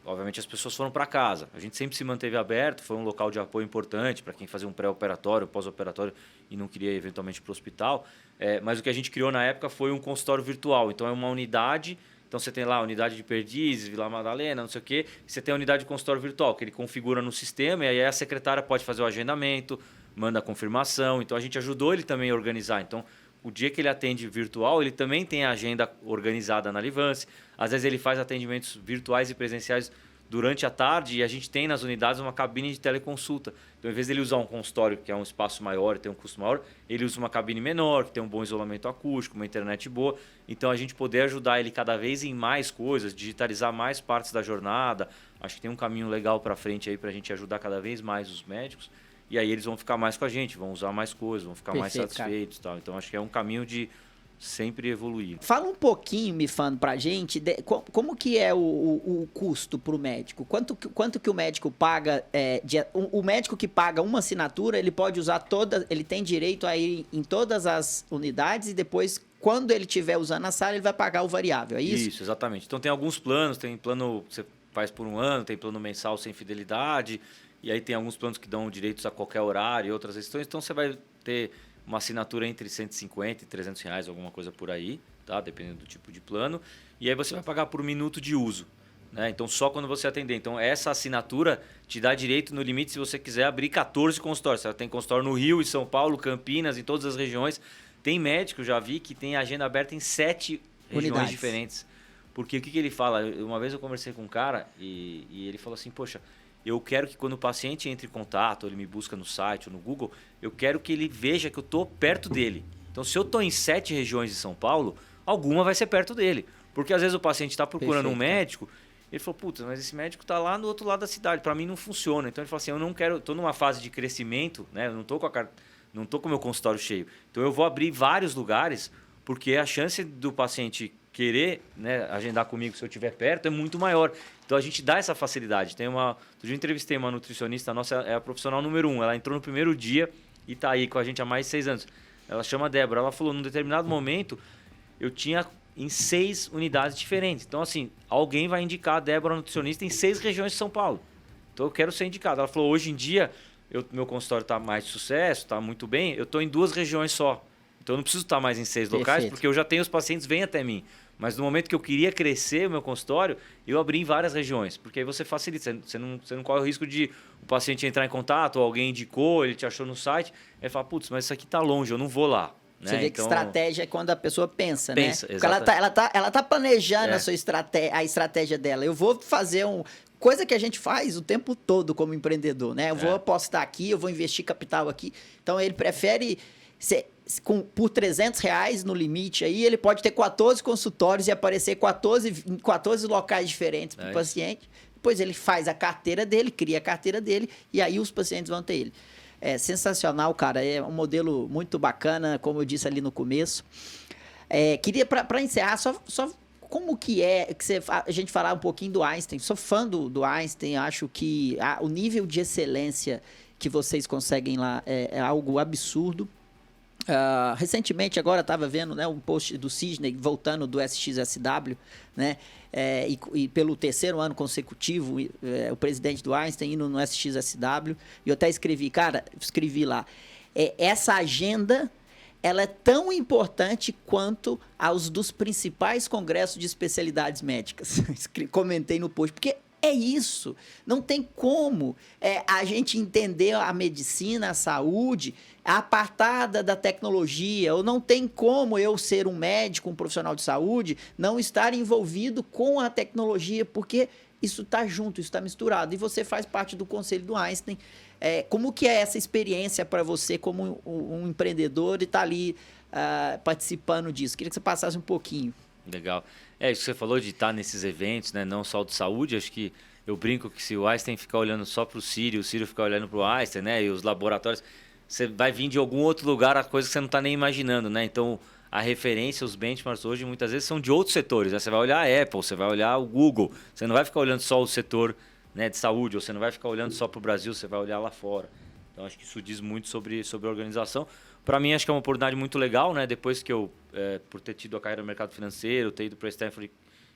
obviamente as pessoas foram para casa. A gente sempre se manteve aberto, foi um local de apoio importante para quem fazia um pré-operatório, pós-operatório e não queria eventualmente ir para o hospital. Mas o que a gente criou na época foi um consultório virtual. Então é uma unidade, então você tem lá a unidade de Perdizes, Vila Madalena, não sei o quê. Você tem a unidade de consultório virtual, que ele configura no sistema e aí a secretária pode fazer o agendamento, manda a confirmação. Então a gente ajudou ele também a organizar. Então o dia que ele atende virtual, ele também tem a agenda organizada na Livance. Às vezes ele faz atendimentos virtuais e presenciais durante a tarde e a gente tem nas unidades uma cabine de teleconsulta. Então, em vez de ele usar um consultório, que é um espaço maior e tem um custo maior, ele usa uma cabine menor, que tem um bom isolamento acústico, uma internet boa. Então, a gente poder ajudar ele cada vez em mais coisas, digitalizar mais partes da jornada. Acho que tem um caminho legal para frente aí para a gente ajudar cada vez mais os médicos. E aí eles vão ficar mais com a gente, vão usar mais coisas, vão ficar mais satisfeitos. Tal. Então, acho que é um caminho de sempre evoluir. Fala um pouquinho, Mifano, pra gente, como que é o custo para o médico? Quanto que o médico paga? O médico que paga uma assinatura, ele pode usar ele tem direito a ir em todas as unidades e depois, quando ele estiver usando a sala, ele vai pagar o variável, é isso? Isso, exatamente. Então tem alguns planos, tem plano que você faz por um ano, tem plano mensal sem fidelidade, e aí tem alguns planos que dão direitos a qualquer horário e outras questões, então você vai ter uma assinatura entre 150 e 300 reais, alguma coisa por aí, tá? Dependendo do tipo de plano. E aí você vai pagar por minuto de uso, né? Então, só quando você atender. Então, essa assinatura te dá direito, no limite, se você quiser abrir 14 consultórios. Você tem consultório no Rio, em São Paulo, Campinas, em todas as regiões. Tem médico, já vi, que tem agenda aberta em 7 regiões diferentes. Porque o que ele fala? Uma vez eu conversei com um cara e ele falou assim, poxa, eu quero que quando o paciente entre em contato, ele me busca no site ou no Google, eu quero que ele veja que eu estou perto dele. Então, se eu estou em 7 regiões de São Paulo, alguma vai ser perto dele. Porque às vezes o paciente está procurando um médico, ele falou, putz, mas esse médico está lá no outro lado da cidade, para mim não funciona. Então ele falou assim, eu não quero, estou numa fase de crescimento, né? Eu não estou com o meu consultório cheio. Então eu vou abrir vários lugares, porque a chance do paciente querer, né, agendar comigo se eu estiver perto é muito maior. Então a gente dá essa facilidade. Outro dia eu entrevistei uma nutricionista, a nossa é a profissional número 1. Ela entrou no primeiro dia e está aí com a gente há mais de 6 anos. Ela chama Débora. Ela falou, num determinado momento, eu tinha em 6 unidades diferentes. Então, assim, alguém vai indicar a Débora nutricionista em 6 regiões de São Paulo. Então eu quero ser indicado. Ela falou, hoje em dia, meu consultório está mais de sucesso, está muito bem, eu estou em 2 regiões só. Então eu não preciso estar mais em 6 locais, porque eu já tenho os pacientes, vêm até mim. Mas no momento que eu queria crescer o meu consultório, eu abri em várias regiões, porque aí você facilita, você não corre o risco de o paciente entrar em contato, ou alguém indicou, ele te achou no site, aí fala, putz, mas isso aqui está longe, eu não vou lá. Você vê que estratégia é quando a pessoa pensa, né? Porque ela tá planejando a estratégia dela. Eu vou fazer coisa que a gente faz o tempo todo como empreendedor, né? Eu vou apostar aqui, eu vou investir capital aqui. Então, ele prefere... por R$300 no limite, aí ele pode ter 14 consultórios e aparecer em 14 locais diferentes para o paciente. Depois ele faz a carteira dele, cria a carteira dele e aí os pacientes vão ter ele. É sensacional, cara. É um modelo muito bacana, como eu disse ali no começo. Queria, para encerrar, só como que a gente falar um pouquinho do Einstein. Sou fã do Einstein, acho que o nível de excelência que vocês conseguem lá é algo absurdo. Recentemente, agora estava vendo, né, um post do Sidney voltando do SXSW, né, e pelo 3º ano consecutivo, o presidente do Einstein indo no SXSW, e eu até escrevi lá, essa agenda ela é tão importante quanto aos dos principais congressos de especialidades médicas. Comentei no post, porque é isso. Não tem como a gente entender a medicina, a saúde, apartada da tecnologia, ou não tem como eu ser um médico, um profissional de saúde, não estar envolvido com a tecnologia, porque isso está junto, isso está misturado. E você faz parte do conselho do Einstein. Como que é essa experiência para você como um empreendedor e estar ali participando disso. Queria que você passasse um pouquinho. Legal. É isso que você falou de estar nesses eventos, né? Não só de saúde, acho que eu brinco que se o Einstein ficar olhando só para o Sírio ficar olhando para o Einstein, né? E os laboratórios, você vai vir de algum outro lugar a coisa que você não está nem imaginando, né? Então, a referência, os benchmarks hoje muitas vezes são de outros setores, né? Você vai olhar a Apple, você vai olhar o Google, você não vai ficar olhando só o setor, né, de saúde, ou você não vai ficar olhando só para o Brasil, você vai olhar lá fora. Então, acho que isso diz muito sobre a organização. Para mim, acho que é uma oportunidade muito legal, né? Depois que eu, por ter tido a carreira no mercado financeiro, ter ido para Stanford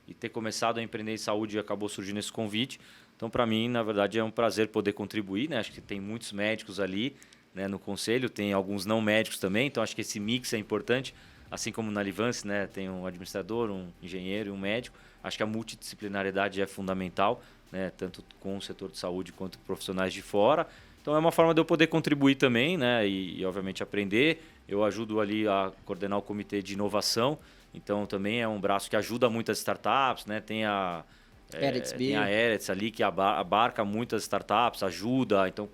e ter começado a empreender em saúde, acabou surgindo esse convite. Então, para mim, na verdade, é um prazer poder contribuir, né? Acho que tem muitos médicos ali, né, no conselho, tem alguns não médicos também, então acho que esse mix é importante, assim como na Livance, né, tem um administrador, um engenheiro e um médico. Acho que a multidisciplinariedade é fundamental, né, tanto com o setor de saúde quanto profissionais de fora. Então é uma forma de eu poder contribuir também, né, e obviamente aprender. Eu ajudo ali a coordenar o comitê de inovação, então também é um braço que ajuda muitas startups, né, tem a Eretz ali que abarca muitas startups, ajuda, então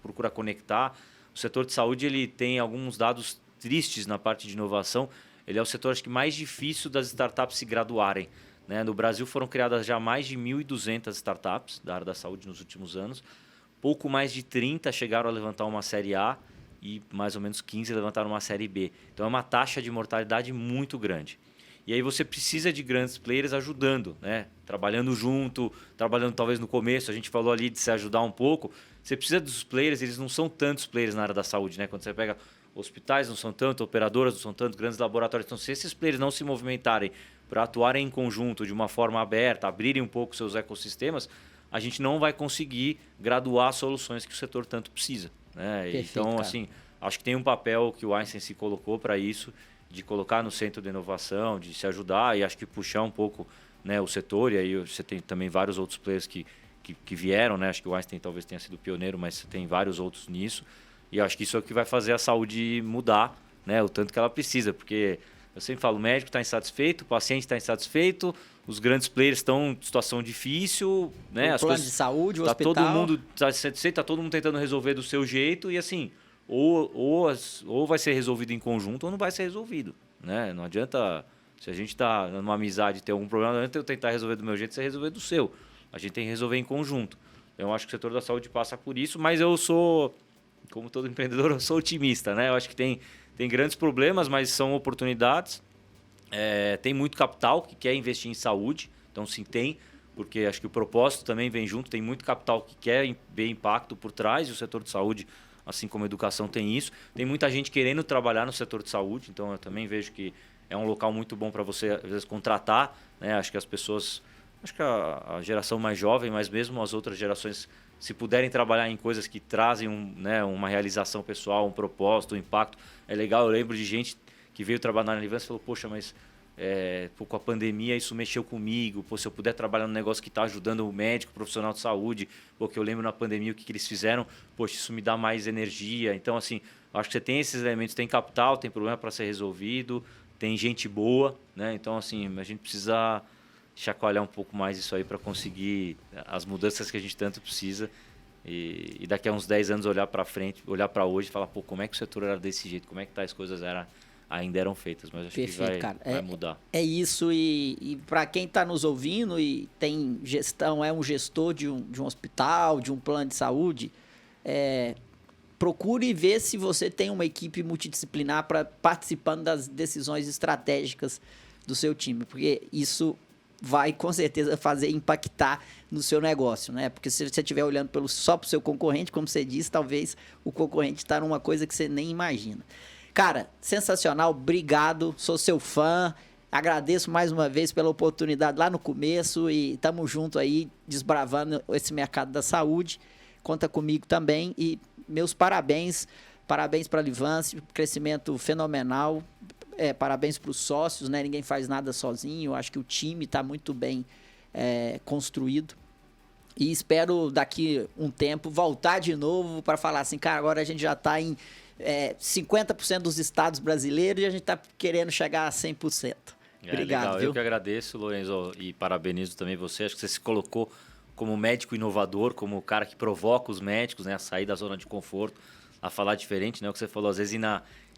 procura conectar. O setor de saúde ele tem alguns dados tristes na parte de inovação. Ele é o setor acho que mais difícil das startups se graduarem, né? No Brasil foram criadas já mais de 1.200 startups da área da saúde nos últimos anos. Pouco mais de 30 chegaram a levantar uma série A e mais ou menos 15 levantaram uma série B. Então é uma taxa de mortalidade muito grande. E aí você precisa de grandes players ajudando, né? Trabalhando junto, trabalhando talvez no começo, a gente falou ali de se ajudar um pouco. Você precisa dos players, eles não são tantos players na área da saúde, né? Quando você pega hospitais, não são tanto, operadoras não são tanto, grandes laboratórios. Então, se esses players não se movimentarem para atuarem em conjunto, de uma forma aberta, abrirem um pouco seus ecossistemas, a gente não vai conseguir graduar soluções que o setor tanto precisa, né? Perfeito, então, cara. assim, acho que tem um papel que o Einstein se colocou para isso, de colocar no centro da inovação, de se ajudar e acho que puxar um pouco, né, o setor. E aí você tem também vários outros players que vieram, né? Acho que o Einstein talvez tenha sido pioneiro, mas tem vários outros nisso. E acho que isso é o que vai fazer a saúde mudar, né, o tanto que ela precisa, porque eu sempre falo, o médico está insatisfeito, o paciente está insatisfeito, os grandes players estão em situação difícil, né? O plano de saúde, o tá hospital. Todo mundo satisfeito, tá todo mundo tentando resolver do seu jeito e assim, ou vai ser resolvido em conjunto ou não vai ser resolvido, né? Não adianta, se a gente está numa amizade e tem algum problema, não adianta eu tentar resolver do meu jeito e você resolver do seu. A gente tem que resolver em conjunto. Eu acho que o setor da saúde passa por isso, mas eu sou, como todo empreendedor, eu sou otimista, né? Eu acho que tem grandes problemas, mas são oportunidades. Tem muito capital que quer investir em saúde, então sim, tem, porque acho que o propósito também vem junto, tem muito capital que quer ver impacto por trás, e o setor de saúde, assim como a educação, tem isso. Tem muita gente querendo trabalhar no setor de saúde, então eu também vejo que é um local muito bom para você, às vezes, contratar, né? Acho que as pessoas, acho que a geração mais jovem, mas mesmo as outras gerações, se puderem trabalhar em coisas que trazem uma realização pessoal, um propósito, um impacto, é legal. Eu lembro de gente que veio trabalhar na Livance e falou, poxa, mas com a pandemia isso mexeu comigo, pô, se eu puder trabalhar num negócio que está ajudando o médico, o profissional de saúde, porque eu lembro na pandemia o que eles fizeram, poxa, isso me dá mais energia. Então, assim, acho que você tem esses elementos, tem capital, tem problema para ser resolvido, tem gente boa, né? Então, assim, a gente precisa chacoalhar um pouco mais isso aí para conseguir as mudanças que a gente tanto precisa. E daqui a uns 10 anos olhar para frente, olhar para hoje e falar, pô, como é que o setor era desse jeito, como é que tais coisas ainda eram feitas, mas acho Perfeito, que cara. vai mudar. É isso, e para quem está nos ouvindo e tem gestão, é um gestor de um hospital, de um plano de saúde, procure ver se você tem uma equipe multidisciplinar participando das decisões estratégicas do seu time, porque isso vai com certeza fazer impactar no seu negócio, né? Porque se você estiver olhando só para o seu concorrente, como você disse, talvez o concorrente está numa coisa que você nem imagina. Cara, sensacional, obrigado, sou seu fã, agradeço mais uma vez pela oportunidade lá no começo e estamos junto aí, desbravando esse mercado da saúde. Conta comigo também e meus parabéns para a Livance, crescimento fenomenal. Parabéns para os sócios, né? Ninguém faz nada sozinho. Eu acho que o time está muito bem construído. E espero daqui um tempo voltar de novo para falar assim, cara, agora a gente já está em 50% dos estados brasileiros e a gente está querendo chegar a 100%. Obrigado, legal. viu? Eu que agradeço, Lorenzo, e parabenizo também você. Acho que você se colocou como médico inovador, como o cara que provoca os médicos, né, a sair da zona de conforto, a falar diferente, né? O que você falou, às vezes ir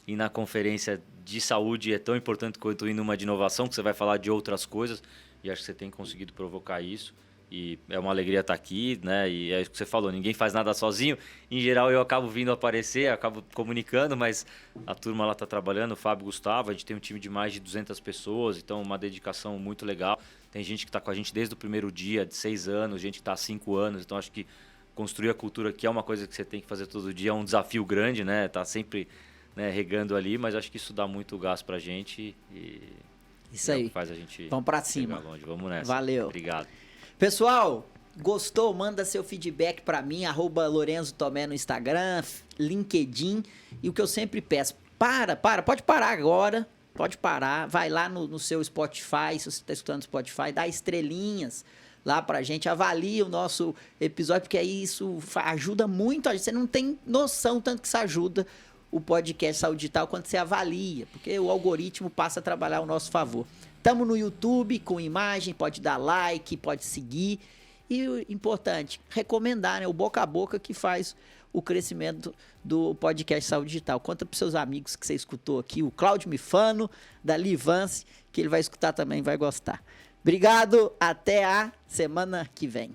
ir na conferência de saúde é tão importante quanto ir numa de inovação, que você vai falar de outras coisas, e acho que você tem conseguido provocar isso. E é uma alegria estar aqui, né? E é isso que você falou, ninguém faz nada sozinho. Em geral, eu acabo vindo aparecer, acabo comunicando, mas a turma lá está trabalhando, o Fábio, Gustavo, a gente tem um time de mais de 200 pessoas, então uma dedicação muito legal. Tem gente que está com a gente desde o primeiro dia, de 6 anos, gente que está há 5 anos, então acho que construir a cultura aqui é uma coisa que você tem que fazer todo dia, é um desafio grande, né? Tá sempre, né, regando ali, mas acho que isso dá muito gás pra gente e isso é aí. o que faz a gente Vamos pra cima. longe. Vamos nessa. Valeu. Obrigado. Pessoal, gostou? Manda seu feedback pra mim, @Lorenzo Tomé no Instagram, LinkedIn. E o que eu sempre peço, pode parar agora, pode parar, vai lá no seu Spotify, se você está escutando no Spotify, dá estrelinhas lá pra gente, avalia o nosso episódio, porque aí isso ajuda muito, você não tem noção tanto que isso ajuda o podcast Saúde Digital quando você avalia, porque o algoritmo passa a trabalhar ao nosso favor. Estamos no YouTube com imagem, pode dar like, pode seguir. E o importante, recomendar, né? O boca a boca que faz o crescimento do podcast Saúde Digital. Conta para seus amigos que você escutou aqui, o Cláudio Mifano, da Livance, que ele vai escutar também, vai gostar. Obrigado, até a semana que vem.